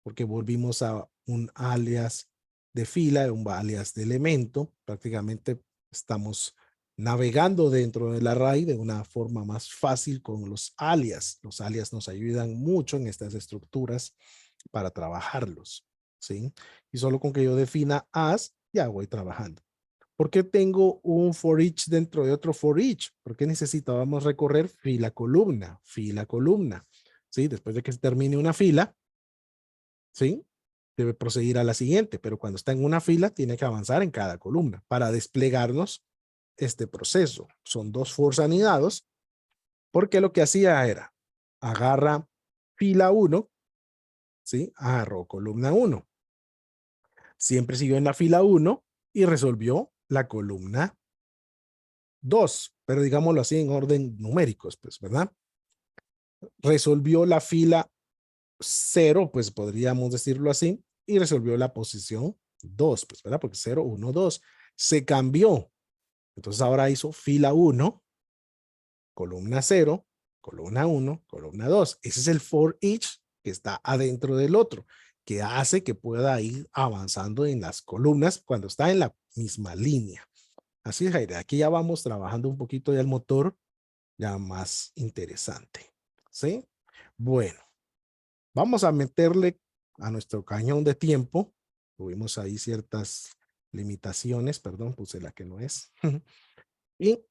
porque volvimos a un alias de fila, un alias de elemento. Prácticamente estamos navegando dentro del array de una forma más fácil con los alias. Los alias nos ayudan mucho en estas estructuras para trabajarlos, ¿sí? Y solo con que yo defina as, ya voy trabajando. ¿Por qué tengo un for each dentro de otro for each? Porque necesitábamos recorrer fila, columna, ¿sí? Después de que se termine una fila, ¿sí? Debe proseguir a la siguiente, pero cuando está en una fila, tiene que avanzar en cada columna para desplegarnos este proceso. Son dos for anidados, porque lo que hacía era, agarra fila 1, ¿sí? Agarró columna 1. Siempre siguió en la fila 1 y resolvió la columna 2, pero digámoslo así en orden numéricos, pues, ¿verdad? Resolvió la fila 0, pues podríamos decirlo así, y resolvió la posición 2, pues, ¿verdad? Porque 0, 1, 2. Se cambió. Entonces ahora hizo fila 1, columna 0, columna 1, columna 2. Ese es el for each que está adentro del otro, que hace que pueda ir avanzando en las columnas cuando está en la misma línea. Así es, Jaire. Aquí ya vamos trabajando un poquito ya el motor ya más interesante. ¿Sí? Bueno, vamos a meterle a nuestro cañón de tiempo. Tuvimos ahí ciertas limitaciones, perdón, puse la que no es. Y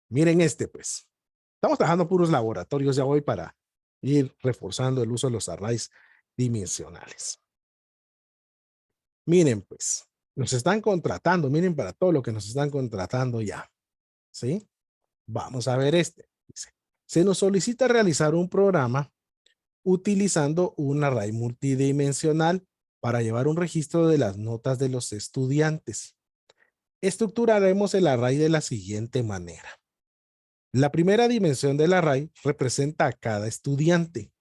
miren este, pues. Estamos trabajando puros laboratorios ya hoy para ir reforzando el uso de los arrays dimensionales. Miren, pues, nos están contratando, miren para todo lo que nos están contratando ya. ¿Sí? Vamos a ver este. Dice, se nos solicita realizar un programa utilizando un array multidimensional para llevar un registro de las notas de los estudiantes. Estructuraremos el array de la siguiente manera. La primera dimensión del array representa a cada estudiante.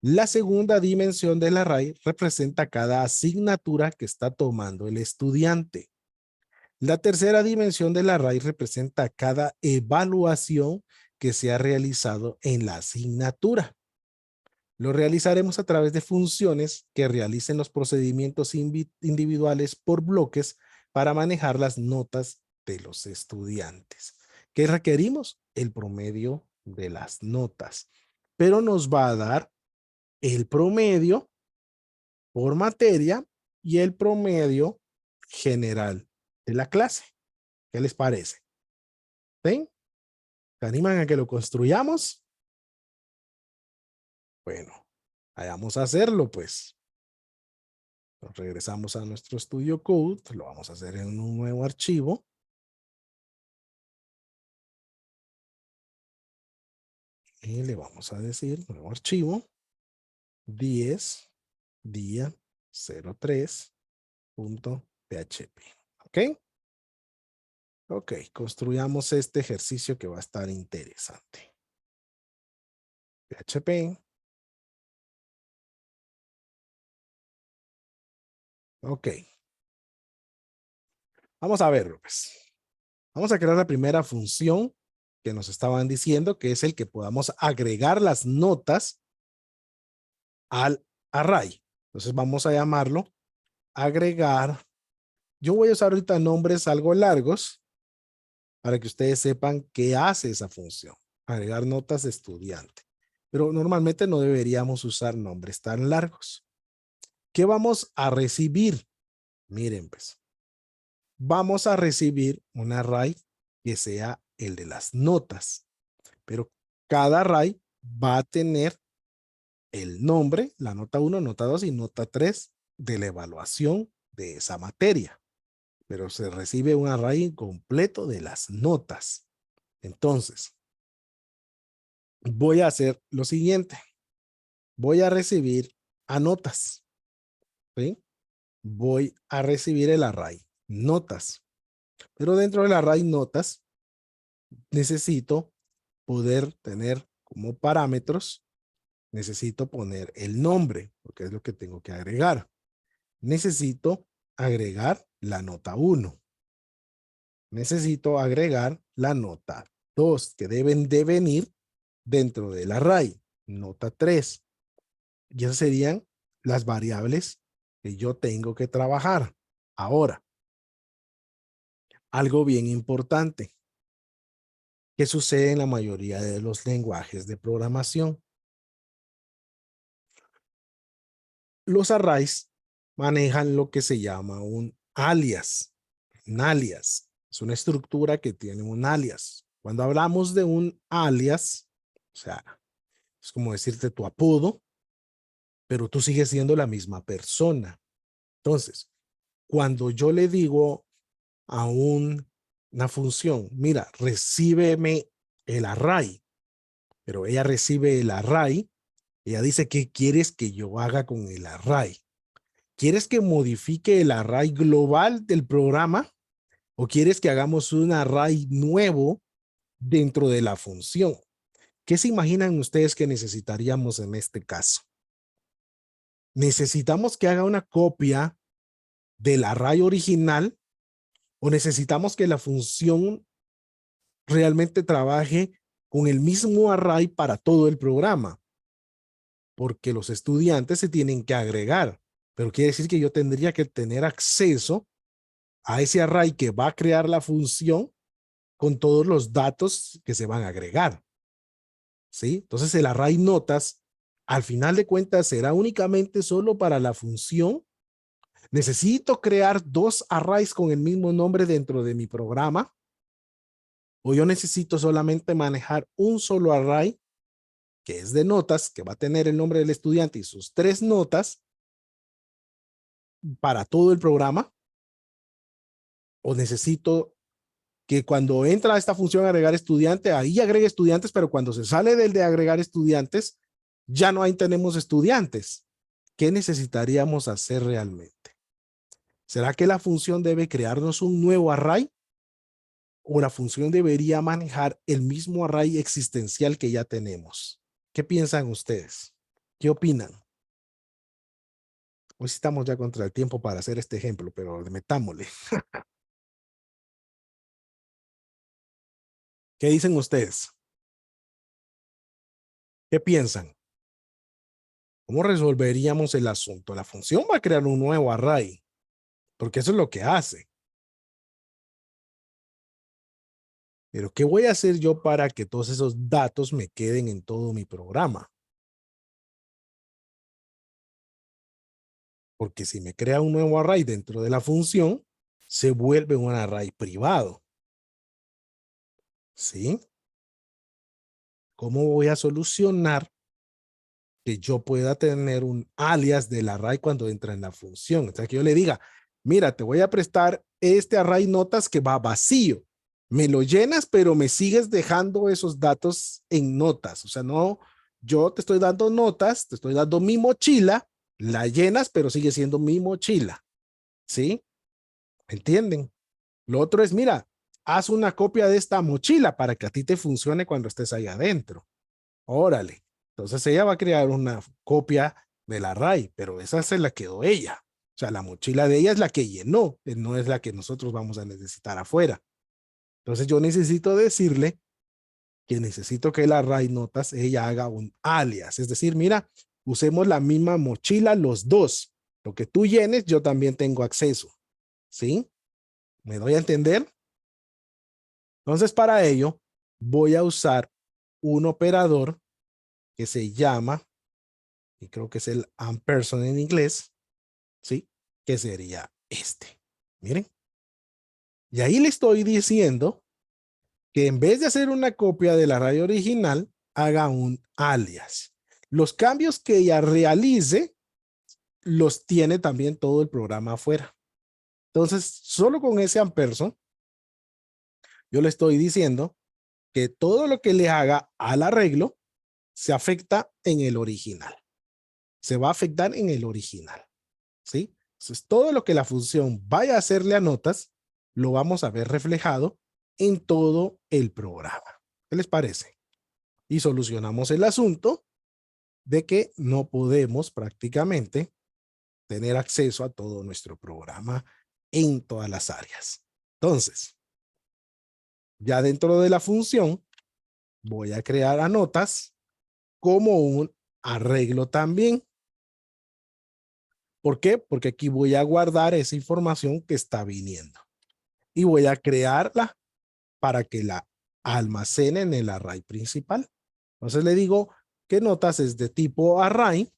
La segunda dimensión del array representa cada asignatura que está tomando el estudiante. La tercera dimensión del array representa cada evaluación que se ha realizado en la asignatura. Lo realizaremos a través de funciones que realicen los procedimientos individuales por bloques para manejar las notas de los estudiantes. ¿Qué requerimos? El promedio de las notas. Pero nos va a dar el promedio por materia y el promedio general de la clase. ¿Qué les parece? ¿Sí? ¿Se animan a que lo construyamos? Bueno, vayamos a hacerlo, pues. Nos regresamos a nuestro Studio Code. Lo vamos a hacer en un nuevo archivo. Y le vamos a decir nuevo archivo 10 día 03.php. ¿Ok? Ok, construyamos este ejercicio que va a estar interesante. PHP. Ok. Vamos a verlo, pues. Vamos a crear la primera función que nos estaban diciendo, que es el que podamos agregar las notas al array. Entonces vamos a llamarlo agregar. Yo voy a usar ahorita nombres algo largos para que ustedes sepan qué hace esa función. Agregar notas de estudiante. Pero normalmente no deberíamos usar nombres tan largos. ¿Qué vamos a recibir? Miren, pues. Vamos a recibir un array que sea el de las notas. Pero cada array va a tener el nombre, la nota 1, nota 2 y nota 3 de la evaluación de esa materia. Pero se recibe un array completo de las notas. Entonces, voy a hacer lo siguiente. Voy a recibir a notas. ¿Sí? Voy a recibir el array notas. Pero dentro del array notas, necesito poder tener como parámetros, necesito poner el nombre, porque es lo que tengo que agregar. Necesito agregar la nota 1. Necesito agregar la nota 2, que deben de venir dentro del array. Nota 3. Y esas serían las variables que yo tengo que trabajar. Ahora, algo bien importante que sucede en la mayoría de los lenguajes de programación. Los arrays manejan lo que se llama un alias. Un alias es una estructura que tiene un alias. Cuando hablamos de un alias, o sea, es como decirte tu apodo, pero tú sigues siendo la misma persona. Entonces, cuando yo le digo a una función, mira, recíbeme el array, pero ella recibe el array, ella dice, ¿qué quieres que yo haga con el array? ¿Quieres que modifique el array global del programa o quieres que hagamos un array nuevo dentro de la función? ¿Qué se imaginan ustedes que necesitaríamos en este caso? ¿Necesitamos que haga una copia del array original o necesitamos que la función realmente trabaje con el mismo array para todo el programa? Porque los estudiantes se tienen que agregar, pero quiere decir que yo tendría que tener acceso a ese array que va a crear la función con todos los datos que se van a agregar. ¿Sí? Entonces el array notas, al final de cuentas, será únicamente solo para la función. ¿Necesito crear dos arrays con el mismo nombre dentro de mi programa? ¿O yo necesito solamente manejar un solo array que es de notas, que va a tener el nombre del estudiante y sus 3 notas para todo el programa? ¿O necesito que cuando entra a esta función agregar estudiante, ahí agregue estudiantes, pero cuando se sale del de agregar estudiantes, ya no ahí tenemos estudiantes? ¿Qué necesitaríamos hacer realmente? ¿Será que la función debe crearnos un nuevo array? o la función debería manejar el mismo array existencial que ya tenemos. ¿Qué piensan ustedes? ¿Qué opinan? Hoy sí estamos ya contra el tiempo para hacer este ejemplo, pero metámosle. ¿Qué dicen ustedes? ¿Qué piensan? ¿Cómo resolveríamos el asunto? La función va a crear un nuevo array, porque eso es lo que hace. Pero ¿qué voy a hacer yo para que todos esos datos me queden en todo mi programa? Porque si me crea un nuevo array dentro de la función, se vuelve un array privado. ¿Sí? ¿Cómo voy a solucionar que yo pueda tener un alias del array cuando entra en la función? O sea, que yo le diga, mira, te voy a prestar este array notas que va vacío. Me lo llenas, pero me sigues dejando esos datos en notas. O sea, no, yo te estoy dando notas, te estoy dando mi mochila, la llenas, pero sigue siendo mi mochila. ¿Sí? ¿Entienden? Lo otro es, mira, haz una copia de esta mochila para que a ti te funcione cuando estés ahí adentro. Órale. Entonces ella va a crear una copia del array, pero esa se la quedó ella. O sea, la mochila de ella es la que llenó, no es la que nosotros vamos a necesitar afuera. Entonces yo necesito decirle que necesito que el array notas ella haga un alias. Es decir, mira, usemos la misma mochila los dos. Lo que tú llenes, yo también tengo acceso. ¿Sí? ¿Me doy a entender? Entonces, para ello, voy a usar un operador que se llama, y creo que es el ampersand en inglés, ¿sí? Que sería este. Miren. Y ahí le estoy diciendo que en vez de hacer una copia del array original, haga un alias. Los cambios que ella realice, los tiene también todo el programa afuera. Entonces, solo con ese ampersand, yo le estoy diciendo que todo lo que le haga al arreglo se afecta en el original. Se va a afectar en el original. ¿Sí? Entonces, todo lo que la función vaya a hacerle a notas, lo vamos a ver reflejado en todo el programa. ¿Qué les parece? Y solucionamos el asunto de que no podemos prácticamente tener acceso a todo nuestro programa en todas las áreas. Entonces, ya dentro de la función, voy a crear a notas como un arreglo también. ¿Por qué? Porque aquí voy a guardar esa información que está viniendo y voy a crearla para que la almacene en el array principal. Entonces le digo que notas es de tipo array,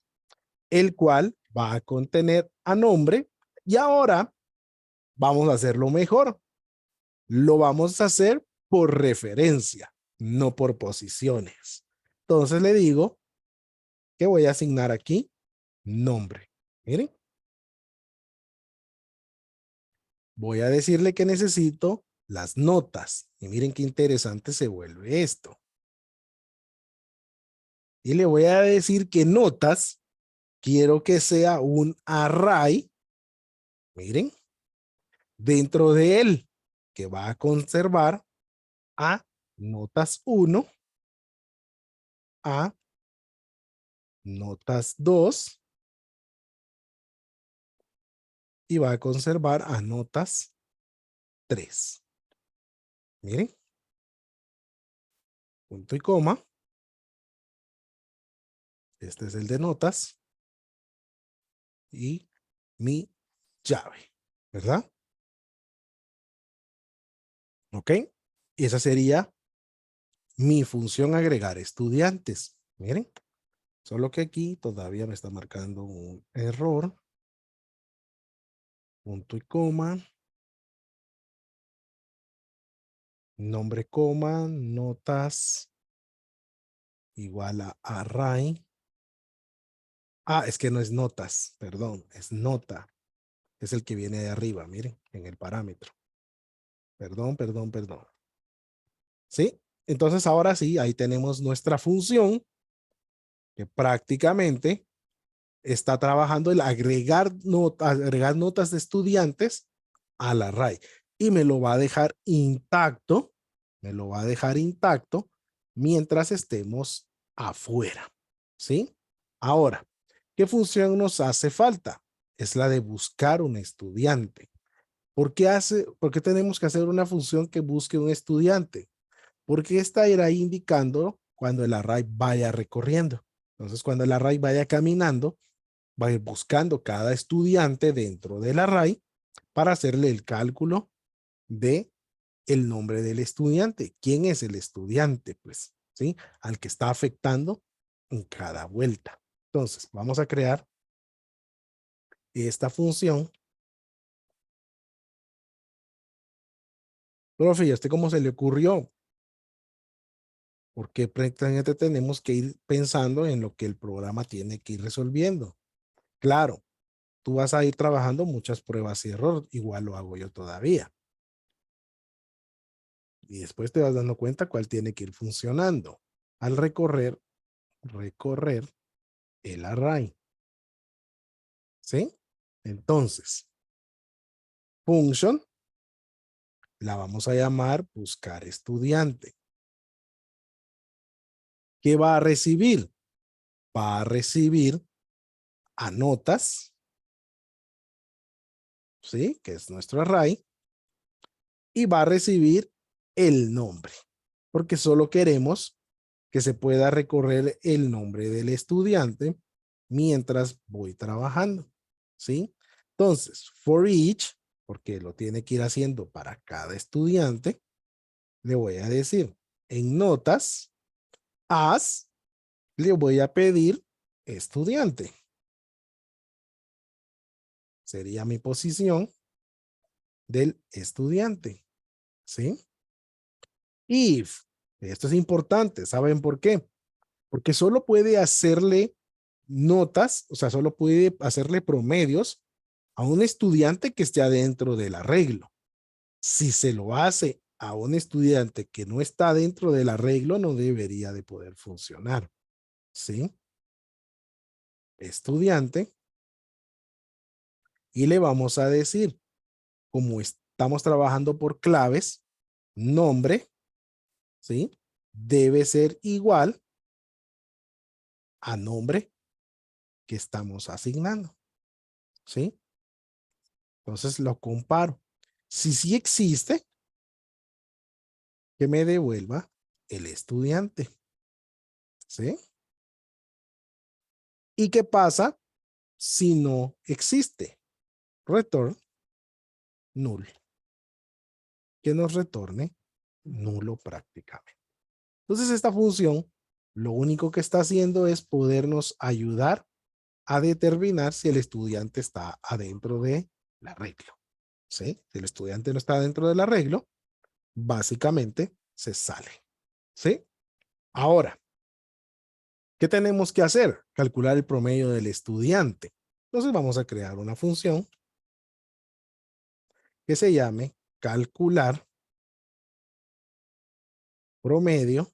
el cual va a contener a nombre y ahora vamos a hacerlo mejor. Lo vamos a hacer por referencia, no por posiciones. Entonces le digo que voy a asignar aquí nombre. Miren. Voy a decirle que necesito las notas. Y miren qué interesante se vuelve esto. Y le voy a decir que notas quiero que sea un array. Miren, dentro de él, que va a conservar a notas 1, a notas 2 y va a conservar a notas 3. Miren, punto y coma. Este es el de notas y mi llave, ¿verdad? ¿Ok? Y esa sería mi función agregar estudiantes. Miren, solo que aquí todavía me está marcando un error. Punto y coma. Nombre, coma, notas igual a array. Ah, es que no es notas, perdón, es nota. Es el que viene de arriba, miren, en el parámetro. Perdón, perdón, perdón. ¿Sí? Entonces ahora sí, ahí tenemos nuestra función que prácticamente está trabajando el agregar notas de estudiantes al array. y me lo va a dejar intacto, mientras estemos afuera, ¿sí? Ahora, ¿qué función nos hace falta? Es la de buscar un estudiante. ¿Por qué tenemos que hacer una función que busque un estudiante? Porque esta irá indicando cuando el array vaya recorriendo. Entonces, cuando el array vaya caminando, va a ir buscando cada estudiante dentro del array para hacerle el cálculo de el nombre del estudiante. ¿Quién es el estudiante? Pues, ¿sí? Al que está afectando en cada vuelta. Entonces, vamos a crear esta función. Profe, ¿y a usted cómo se le ocurrió? Porque prácticamente tenemos que ir pensando en lo que el programa tiene que ir resolviendo. Claro, tú vas a ir trabajando muchas pruebas y error, igual lo hago yo todavía. Y después te vas dando cuenta cuál tiene que ir funcionando al recorrer el array. ¿Sí? Entonces, function la vamos a llamar buscar estudiante. ¿Qué va a recibir? Va a recibir anotas, ¿sí? Que es nuestro array, y va a recibir el nombre, porque solo queremos que se pueda recorrer el nombre del estudiante mientras voy trabajando, ¿sí? Entonces, for each, porque lo tiene que ir haciendo para cada estudiante, le voy a decir en notas, as, le voy a pedir estudiante. Sería mi posición del estudiante, ¿sí? If, esto es importante, ¿saben por qué? Porque solo puede hacerle notas, o sea, solo puede hacerle promedios a un estudiante que esté adentro del arreglo. Si se lo hace a un estudiante que no está dentro del arreglo, no debería de poder funcionar. ¿Sí? Estudiante. Y le vamos a decir, como estamos trabajando por claves, nombre, ¿sí? Debe ser igual a nombre que estamos asignando. ¿Sí? Entonces lo comparo. Si sí existe, que me devuelva el estudiante. ¿Sí? ¿Y qué pasa si no existe? Return null. Que nos retorne nulo prácticamente. Entonces esta función lo único que está haciendo es podernos ayudar a determinar si el estudiante está adentro del arreglo. ¿Sí? Si el estudiante no está dentro del arreglo, básicamente se sale. ¿Sí? Ahora, ¿qué tenemos que hacer? Calcular el promedio del estudiante. Entonces vamos a crear una función que se llame calcular promedio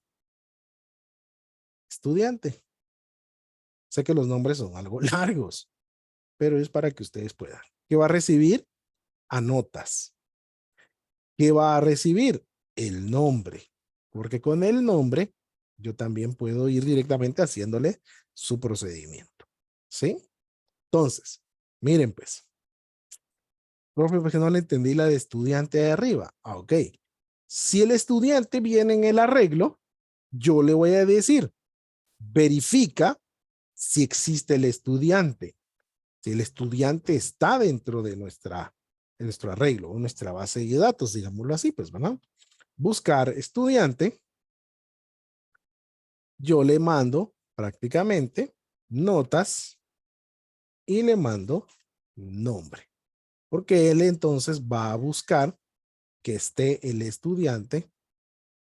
estudiante. Sé que los nombres son algo largos, pero es para que ustedes puedan. ¿Qué va a recibir? Anotas. ¿Qué va a recibir? El nombre. Porque con el nombre yo también puedo ir directamente haciéndole su procedimiento. ¿Sí? Entonces, miren pues. Profe, porque no le entendí la de estudiante de arriba. Ah, ok. Si el estudiante viene en el arreglo, yo le voy a decir, verifica si existe el estudiante. Si el estudiante está dentro de nuestro arreglo o nuestra base de datos, digámoslo así, pues, ¿verdad? Buscar estudiante, yo le mando prácticamente notas y le mando nombre, porque él entonces va a buscar que esté el estudiante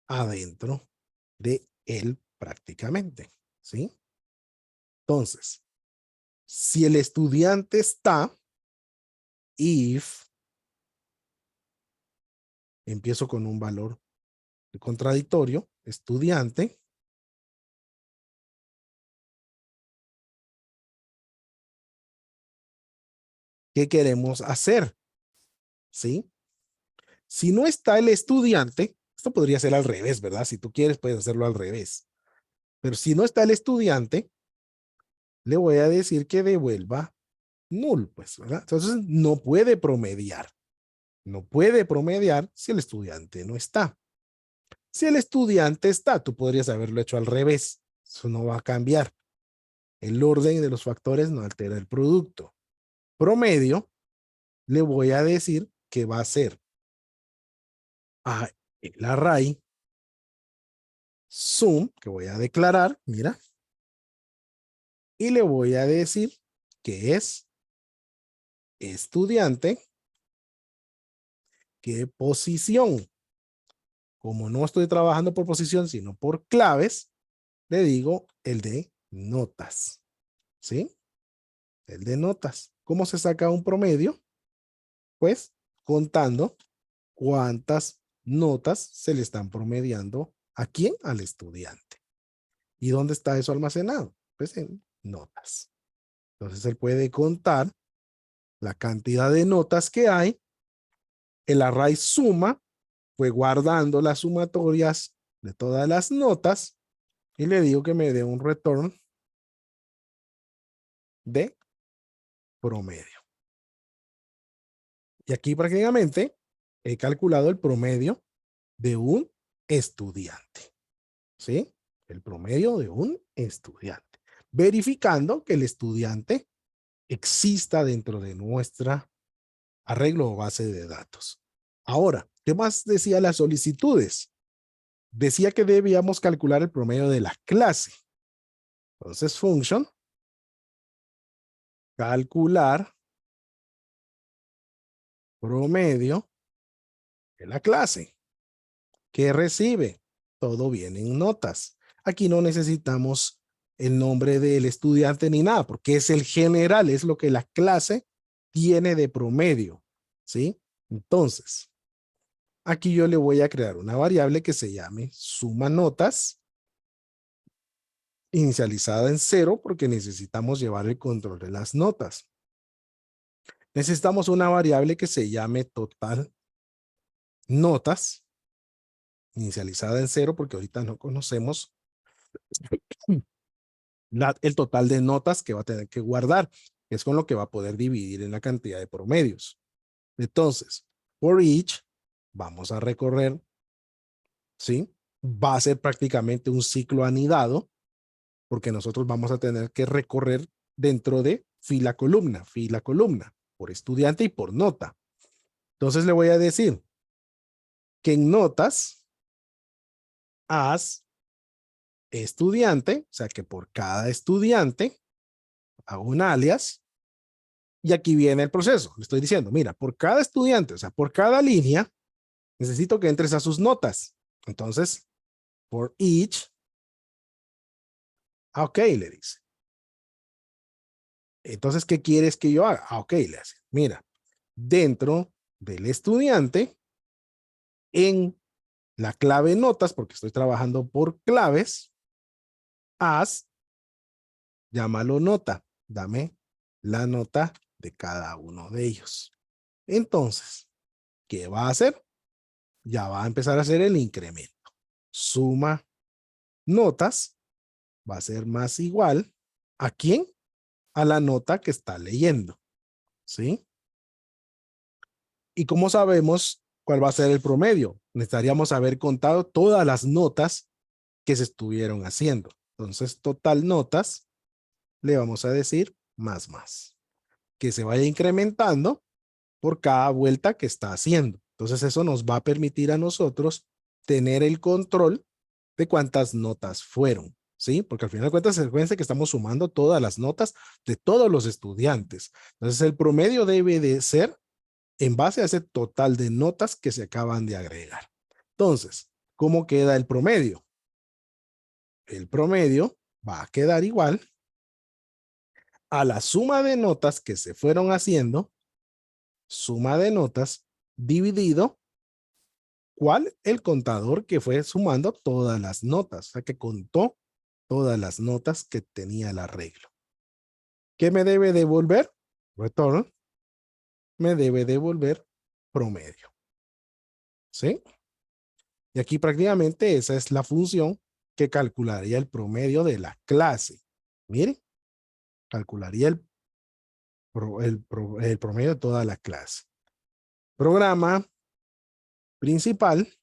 adentro de él prácticamente, ¿sí? Entonces, si el estudiante está, if, empiezo con un valor contradictorio, estudiante, ¿qué queremos hacer? ¿Sí? Si no está el estudiante, esto podría ser al revés, ¿verdad? Si tú quieres, puedes hacerlo al revés. Pero si no está el estudiante, le voy a decir que devuelva null, pues, ¿verdad? Entonces, no puede promediar. No puede promediar si el estudiante no está. Si el estudiante está, tú podrías haberlo hecho al revés. Eso no va a cambiar. El orden de los factores no altera el producto. Promedio, le voy a decir que va a ser a el array sum, que voy a declarar, mira, y le voy a decir que es estudiante, qué posición. Como no estoy trabajando por posición, sino por claves, le digo el de notas, ¿sí? El de notas. ¿Cómo se saca un promedio? Pues contando cuántas notas se le están promediando a quién, al estudiante. ¿Y dónde está eso almacenado? Pues en notas. Entonces él puede contar la cantidad de notas que hay. El array suma, fue guardando las sumatorias de todas las notas y le digo que me dé un return de promedio. Y aquí prácticamente he calculado el promedio de un estudiante. ¿Sí? El promedio de un estudiante. Verificando que el estudiante exista dentro de nuestra arreglo o base de datos. Ahora, ¿qué más decía las solicitudes? Decía que debíamos calcular el promedio de la clase. Entonces, function, calcular promedio de la clase. ¿Qué recibe? Todo viene en notas. Aquí no necesitamos el nombre del estudiante ni nada, porque es el general, es lo que la clase tiene de promedio, ¿sí? Entonces, aquí yo le voy a crear una variable que se llame suma notas, inicializada en 0, porque necesitamos llevar el control de las notas. Necesitamos una variable que se llame total notas, inicializada en 0, porque ahorita no conocemos el total de notas que va a tener que guardar, que es con lo que va a poder dividir en la cantidad de promedios. Entonces, for each, vamos a recorrer, ¿sí? Va a ser prácticamente un ciclo anidado, porque nosotros vamos a tener que recorrer dentro de fila columna, por estudiante y por nota. Entonces le voy a decir que en notas, haz estudiante, o sea que por cada estudiante, hago un alias, y aquí viene el proceso. Le estoy diciendo, mira, por cada estudiante, o sea, por cada línea, necesito que entres a sus notas. Entonces, for each, ok, le dice. Entonces, ¿qué quieres que yo haga? Ok, le hace. Mira, dentro del estudiante, en la clave notas, porque estoy trabajando por claves, haz, llámalo nota. Dame la nota de cada uno de ellos. Entonces, ¿qué va a hacer? Ya va a empezar a hacer el incremento. Suma notas va a ser más igual ¿a quién? A la nota que está leyendo. ¿Sí? ¿Y cómo sabemos cuál va a ser el promedio? Necesitaríamos haber contado todas las notas que se estuvieron haciendo. Entonces, total notas, le vamos a decir más. Que se vaya incrementando por cada vuelta que está haciendo. Entonces, eso nos va a permitir a nosotros tener el control de cuántas notas fueron, ¿sí? Porque al final de cuentas, fíjense que estamos sumando todas las notas de todos los estudiantes. Entonces, el promedio debe de ser en base a ese total de notas que se acaban de agregar. Entonces, ¿cómo queda el promedio? El promedio va a quedar igual a la suma de notas que se fueron haciendo, suma de notas dividido, ¿cuál? El contador que fue sumando todas las notas, o sea que contó todas las notas que tenía el arreglo. ¿Qué me debe devolver? Return. Me debe devolver promedio. ¿Sí? Y aquí prácticamente esa es la función que calcularía el promedio de la clase. Miren, calcularía el promedio de toda la clase. Programa principal,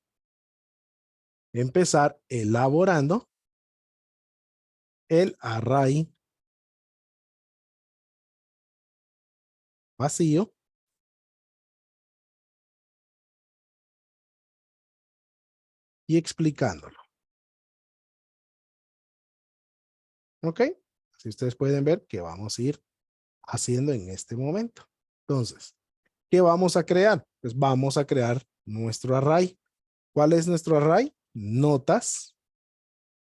empezar elaborando el array vacío y explicándolo. ¿Ok? Así ustedes pueden ver que vamos a ir haciendo en este momento. Entonces, ¿qué vamos a crear? Pues vamos a crear nuestro array. ¿Cuál es nuestro array? Notas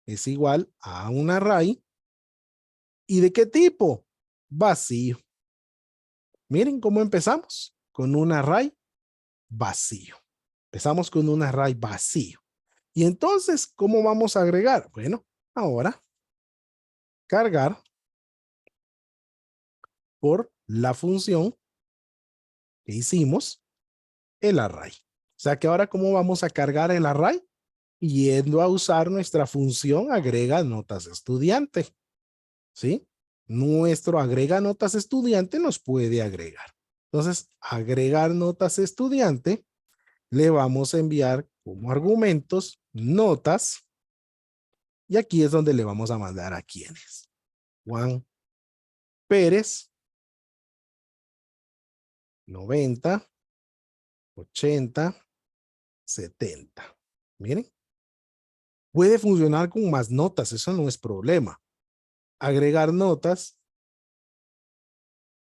es igual a un array. ¿Y de qué tipo? Vacío. Miren cómo empezamos con un array vacío. Empezamos con un array vacío. Y entonces, ¿cómo vamos a agregar? Bueno, ahora cargar por la función que hicimos el array. O sea que ahora, ¿cómo vamos a cargar el array? Yendo a usar nuestra función agrega notas estudiante. ¿Sí? Nuestro agrega notas estudiante nos puede agregar. Entonces, agregar notas estudiante, le vamos a enviar como argumentos notas y aquí es donde le vamos a mandar a quienes. Juan Pérez, 90, 80, 70. Miren, puede funcionar con más notas, eso no es problema. Agregar notas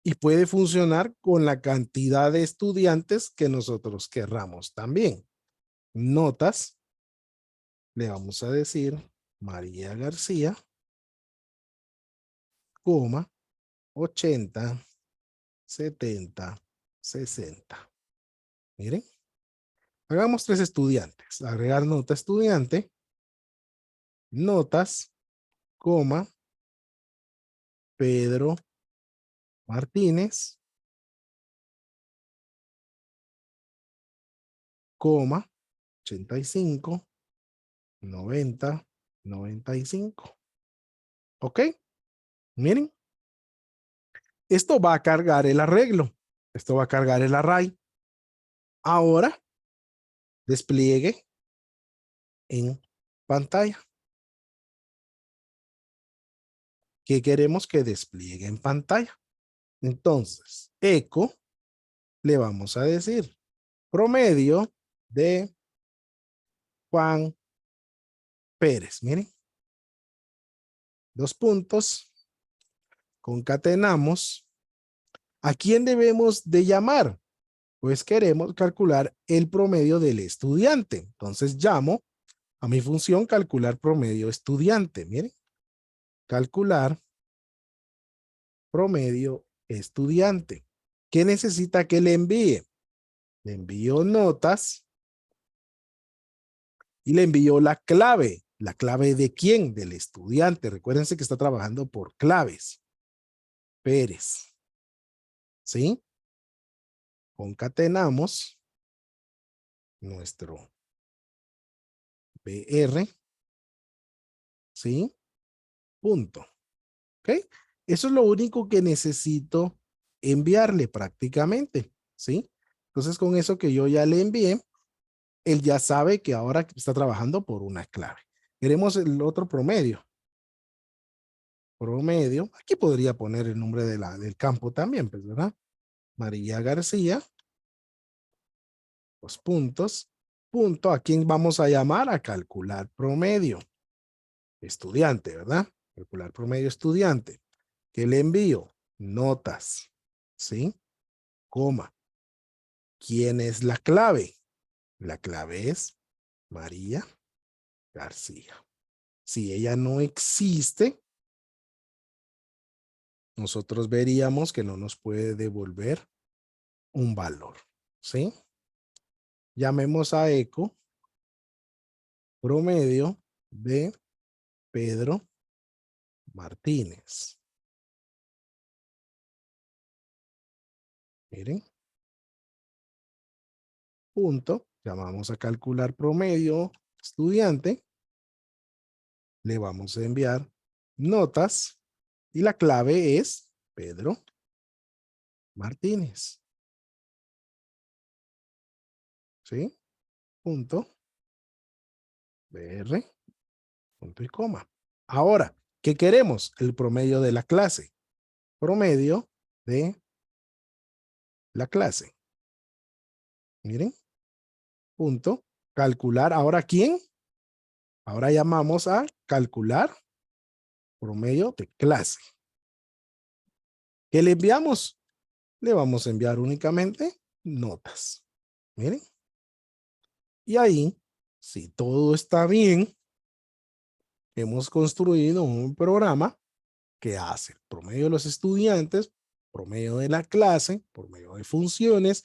y puede funcionar con la cantidad de estudiantes que nosotros querramos también. Notas, le vamos a decir María García, coma, 80, 70, 60. Miren, hagamos 3 estudiantes. Agregar nota estudiante, notas, coma, Pedro Martínez, coma, 85, 90, 95. ¿Ok? Miren, esto va a cargar el arreglo. Esto va a cargar el array. Ahora, despliegue en pantalla. ¿Qué queremos que despliegue en pantalla? Entonces, eco, le vamos a decir promedio de Juan Pérez. Miren, 2 puntos, concatenamos. ¿A quién debemos de llamar? Pues queremos calcular el promedio del estudiante. Entonces llamo a mi función calcular promedio estudiante. Miren, calcular promedio estudiante. ¿Qué necesita que le envíe? Le envío notas y le envío la clave. ¿La clave de quién? Del estudiante. Recuérdense que está trabajando por claves. Pérez. ¿Sí? Concatenamos nuestro BR. ¿Sí? Punto. ¿Ok? Eso es lo único que necesito enviarle prácticamente. ¿Sí? Entonces con eso que yo ya le envié, él ya sabe que ahora está trabajando por una clave. Queremos el otro promedio. Promedio. Aquí podría poner el nombre del campo también, pues, ¿verdad? María García. 2 puntos. Punto. ¿A quién vamos a llamar? A calcular promedio. Estudiante, ¿verdad? Calcular promedio estudiante. ¿Qué le envío? Notas. ¿Sí? Coma. ¿Quién es la clave? La clave es María García. Si ella no existe, nosotros veríamos que no nos puede devolver un valor. ¿Sí? Llamemos a eco promedio de Pedro Martínez. Miren. Punto. Llamamos a calcular promedio estudiante. Le vamos a enviar notas y la clave es Pedro Martínez. ¿Sí? Punto. BR. Punto y coma. Ahora, ¿qué queremos? El promedio de la clase. Promedio de la clase. Miren. Punto. Calcular. ¿Ahora quién? Ahora llamamos a calcular promedio de clase. ¿Qué le enviamos? Le vamos a enviar únicamente notas. Miren. Y ahí, si todo está bien, hemos construido un programa que hace el promedio de los estudiantes, promedio de la clase, por medio de funciones.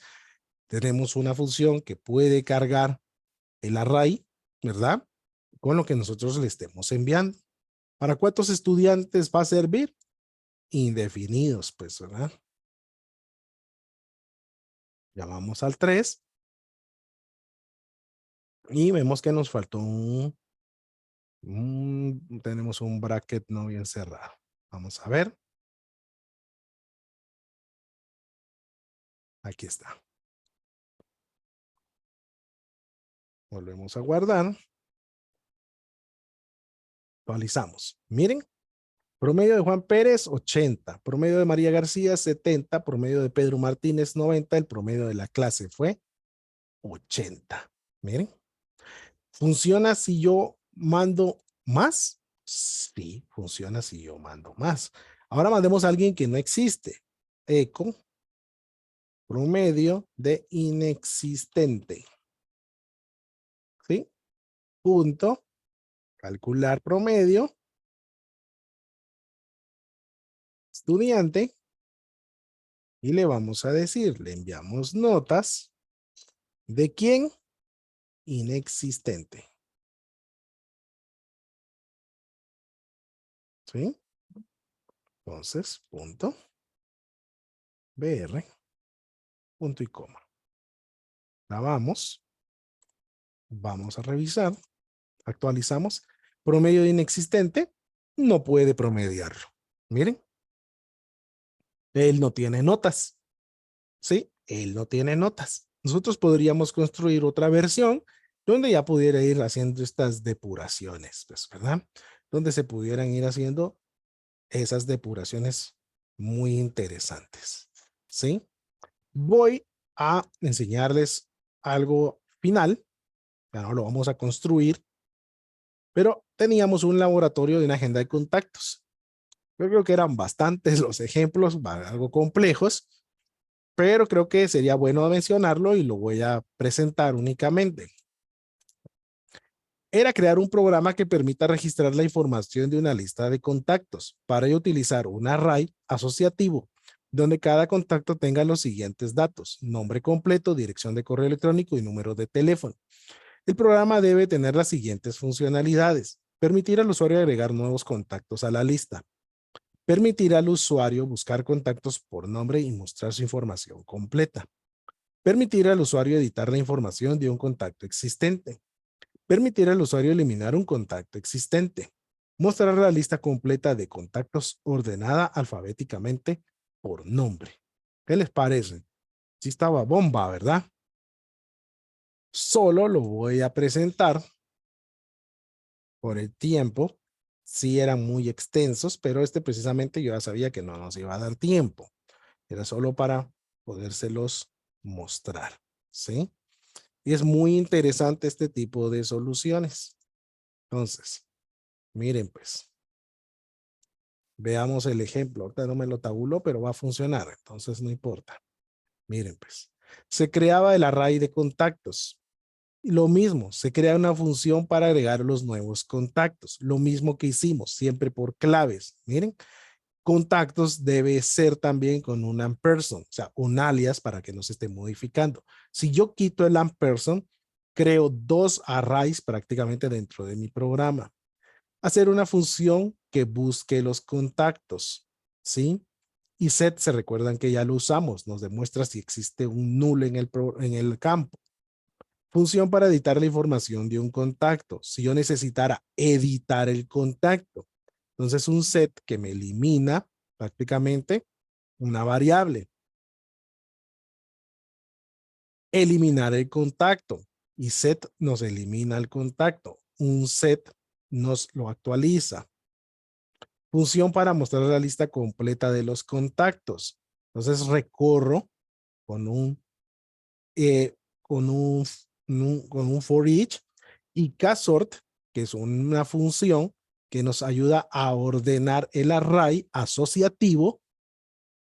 Tenemos una función que puede cargar el array, ¿verdad? Con lo que nosotros le estemos enviando. ¿Para cuántos estudiantes va a servir? Indefinidos, pues, ¿verdad? Llamamos al 3 y vemos que nos faltó tenemos un bracket no bien cerrado. Vamos a ver. Aquí está. Volvemos a guardar. Actualizamos. Miren, promedio de Juan Pérez, 80. Promedio de María García, 70. Promedio de Pedro Martínez, 90. El promedio de la clase fue 80. Miren. ¿Funciona si yo mando más? Sí, funciona si yo mando más. Ahora mandemos a alguien que no existe. Eco, promedio de inexistente. ¿Sí? Punto. Calcular promedio. Estudiante. Y le vamos a decir, le enviamos notas. ¿De quién? Inexistente. ¿Sí? Entonces, punto. BR. Punto y coma. La vamos. Vamos a revisar. Actualizamos. Promedio de inexistente. No puede promediarlo. Miren. Él no tiene notas. ¿Sí? Él no tiene notas. Nosotros podríamos construir otra versión donde ya pudiera ir haciendo estas depuraciones, pues, ¿verdad? Donde se pudieran ir haciendo esas depuraciones muy interesantes. ¿Sí? Voy a enseñarles algo final. Ya no lo vamos a construir, pero teníamos un laboratorio de una agenda de contactos. Yo creo que eran bastantes los ejemplos, algo complejos, pero creo que sería bueno mencionarlo y lo voy a presentar únicamente. Era crear un programa que permita registrar la información de una lista de contactos para utilizar un array asociativo donde cada contacto tenga los siguientes datos: nombre completo, dirección de correo electrónico y número de teléfono. El programa debe tener las siguientes funcionalidades: permitir al usuario agregar nuevos contactos a la lista, permitir al usuario buscar contactos por nombre y mostrar su información completa, permitir al usuario editar la información de un contacto existente, permitir al usuario eliminar un contacto existente, mostrar la lista completa de contactos ordenada alfabéticamente por nombre. ¿Qué les parece? Sí estaba bomba, ¿verdad? Solo lo voy a presentar por el tiempo. Sí eran muy extensos, pero precisamente yo ya sabía que no nos iba a dar tiempo. Era solo para podérselos mostrar, ¿sí? Y es muy interesante este tipo de soluciones. Entonces, miren pues, veamos el ejemplo. Ahorita no me lo tabulo, pero va a funcionar, entonces no importa. Miren pues, se creaba el array de contactos. Y lo mismo, se crea una función para agregar los nuevos contactos. Lo mismo que hicimos, siempre por claves. Miren, contactos debe ser también con un ampersand, o sea, un alias para que no se esté modificando. Si yo quito el ampersand, creo dos arrays prácticamente dentro de mi programa. Hacer una función que busque los contactos, ¿sí? Y set, se recuerdan que ya lo usamos, nos demuestra si existe un null en el campo. Función para editar la información de un contacto. Si yo necesitara editar el contacto, entonces un set que me elimina prácticamente una variable. Eliminar el contacto y set nos elimina el contacto. Un set nos lo actualiza. Función para mostrar la lista completa de los contactos. Entonces recorro con un, con un for each y ksort, que es una función que nos ayuda a ordenar el array asociativo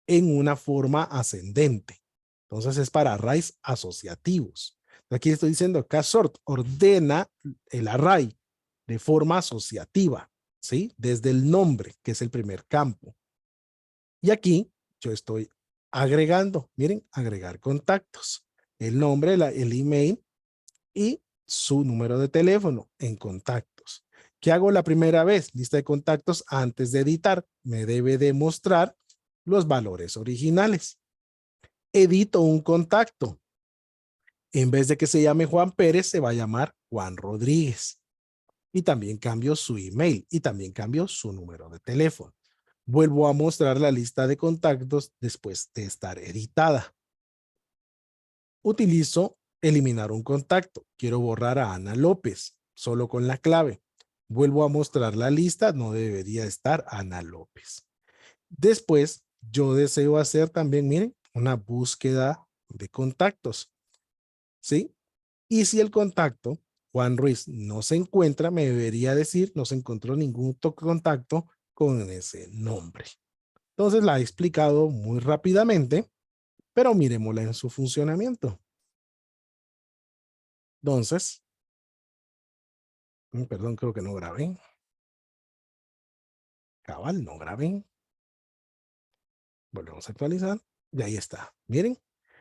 en una forma ascendente. Entonces es para arrays asociativos. Aquí estoy diciendo ksort ordena el array de forma asociativa, ¿sí? Desde el nombre, que es el primer campo. Y aquí yo estoy agregando, miren, agregar contactos. El nombre, el email y su número de teléfono en contactos. ¿Qué hago la primera vez? Lista de contactos antes de editar. Me debe demostrar los valores originales. Edito un contacto. En vez de que se llame Juan Pérez, se va a llamar Juan Rodríguez. Y también cambio su email y también cambio su número de teléfono. Vuelvo a mostrar la lista de contactos después de estar editada. Utilizo eliminar un contacto. Quiero borrar a Ana López, solo con la clave. Vuelvo a mostrar la lista, no debería estar Ana López. Después, yo deseo hacer también, miren, una búsqueda de contactos, ¿sí? Y si el contacto, Juan Ruiz, no se encuentra, me debería decir, no se encontró ningún contacto con ese nombre. Entonces la he explicado muy rápidamente, pero miremosla en su funcionamiento. Entonces, perdón, creo que no grabé. Cabal, no grabé. Volvemos a actualizar. Y ahí está. Miren,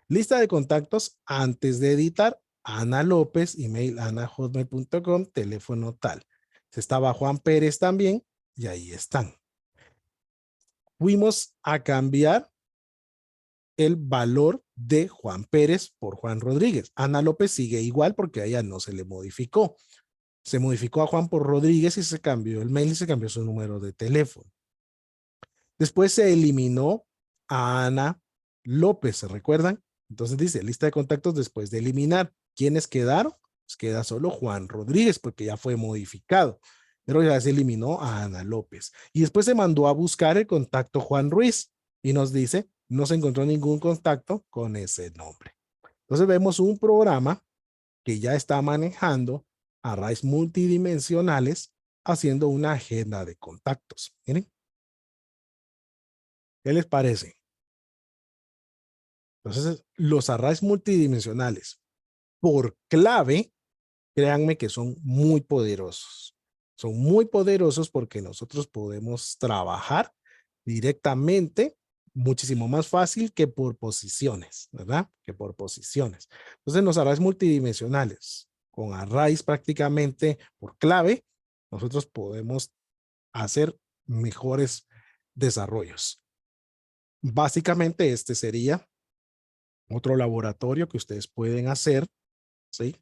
lista de contactos antes de editar. Ana López, email ana@hotmail.com, teléfono tal. Se estaba Juan Pérez también y ahí están. Fuimos a cambiar el valor de Juan Pérez por Juan Rodríguez. Ana López sigue igual porque a ella no se le modificó. Se modificó a Juan por Rodríguez y se cambió el mail y se cambió su número de teléfono. Después se eliminó a Ana López, ¿se recuerdan? Entonces dice, lista de contactos después de eliminar. ¿Quiénes quedaron? Pues queda solo Juan Rodríguez porque ya fue modificado, pero ya se eliminó a Ana López. Y después se mandó a buscar el contacto Juan Ruiz y nos dice, no se encontró ningún contacto con ese nombre. Entonces vemos un programa que ya está manejando arrays multidimensionales haciendo una agenda de contactos. Miren. ¿Qué les parece? Entonces, los arrays multidimensionales por clave, créanme que son muy poderosos. Son muy poderosos porque nosotros podemos trabajar directamente muchísimo más fácil que por posiciones, ¿verdad? Que por posiciones. Entonces, los arrays multidimensionales, con arrays prácticamente por clave, nosotros podemos hacer mejores desarrollos. Básicamente, este sería otro laboratorio que ustedes pueden hacer, ¿sí?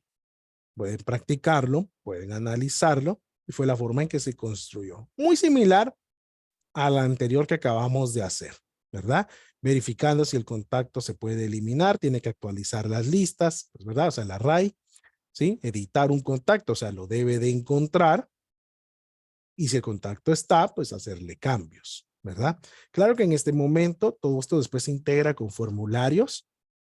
Pueden practicarlo, pueden analizarlo, y fue la forma en que se construyó. Muy similar a la anterior que acabamos de hacer, ¿verdad? Verificando si el contacto se puede eliminar, tiene que actualizar las listas, pues, ¿verdad? O sea, el array, ¿sí? Editar un contacto, o sea, lo debe de encontrar, y si el contacto está, pues hacerle cambios, ¿verdad? Claro que en este momento todo esto después se integra con formularios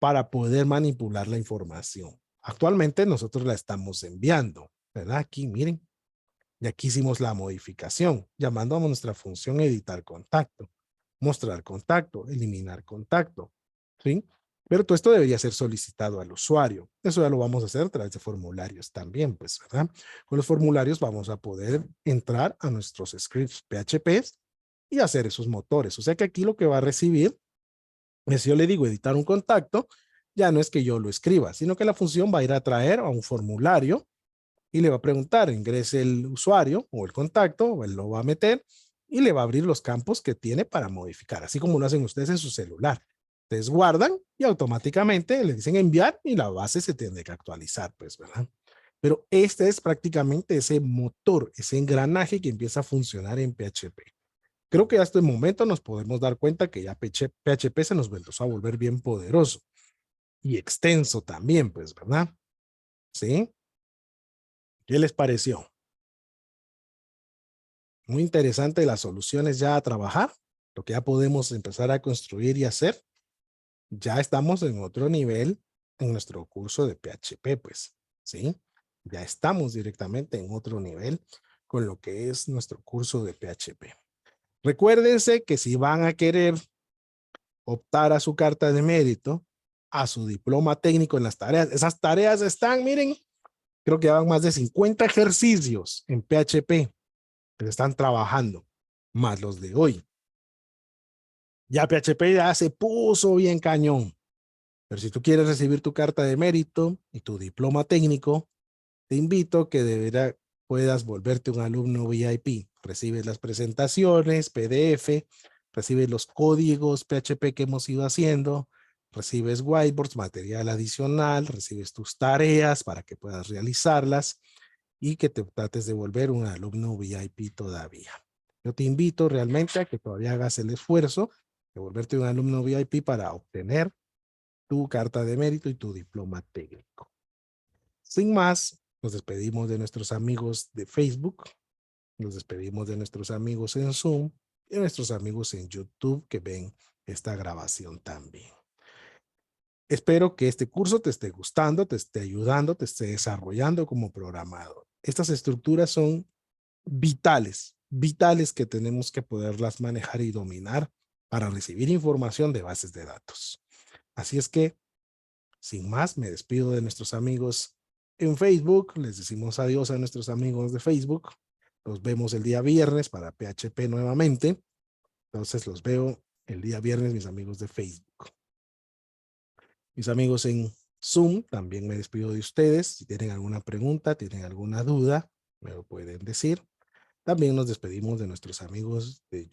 para poder manipular la información. Actualmente nosotros la estamos enviando, ¿verdad? Aquí, miren, y aquí hicimos la modificación, llamando a nuestra función editar contacto, mostrar contacto, eliminar contacto, ¿sí? Pero todo esto debería ser solicitado al usuario. Eso ya lo vamos a hacer a través de formularios también, pues, ¿verdad? Con los formularios vamos a poder entrar a nuestros scripts PHP y hacer esos motores. O sea que aquí lo que va a recibir es, si yo le digo editar un contacto, ya no es que yo lo escriba, sino que la función va a ir a traer a un formulario y le va a preguntar, ingrese el usuario o el contacto, o él lo va a meter y le va a abrir los campos que tiene para modificar, así como lo hacen ustedes en su celular. Ustedes guardan y automáticamente le dicen enviar y la base se tiene que actualizar, pues, ¿verdad? Pero este es prácticamente ese motor, ese engranaje que empieza a funcionar en PHP. Creo que hasta el momento nos podemos dar cuenta que ya PHP se nos empezó a volver bien poderoso y extenso también, pues, ¿verdad? ¿Sí? ¿Qué les pareció? Muy interesante las soluciones ya a trabajar, lo que ya podemos empezar a construir y hacer. Ya estamos en otro nivel en nuestro curso de PHP, pues, ¿sí? Ya estamos directamente en otro nivel con lo que es nuestro curso de PHP. Recuérdense que si van a querer optar a su carta de mérito, a su diploma técnico en las tareas, esas tareas están, miren, creo que van más de 50 ejercicios en PHP que se están trabajando, más los de hoy. Ya PHP ya se puso bien cañón. Pero si tú quieres recibir tu carta de mérito y tu diploma técnico, te invito a que puedas volverte un alumno VIP. Recibes las presentaciones, PDF, recibes los códigos PHP que hemos ido haciendo, recibes whiteboards, material adicional, recibes tus tareas para que puedas realizarlas y que te trates de volver un alumno VIP todavía. Yo te invito realmente a que todavía hagas el esfuerzo de volverte un alumno VIP para obtener tu carta de mérito y tu diploma técnico. Sin más, nos despedimos de nuestros amigos de Facebook, nos despedimos de nuestros amigos en Zoom y de nuestros amigos en YouTube que ven esta grabación también. Espero que este curso te esté gustando, te esté ayudando, te esté desarrollando como programador. Estas estructuras son vitales, vitales que tenemos que poderlas manejar y dominar para recibir información de bases de datos. Así es que sin más, me despido de nuestros amigos en Facebook. Les decimos adiós a nuestros amigos de Facebook. Los vemos el día viernes para PHP nuevamente. Entonces los veo el día viernes, mis amigos de Facebook. Mis amigos en Zoom, también me despido de ustedes. Si tienen alguna pregunta, tienen alguna duda, me lo pueden decir. También nos despedimos de nuestros amigos de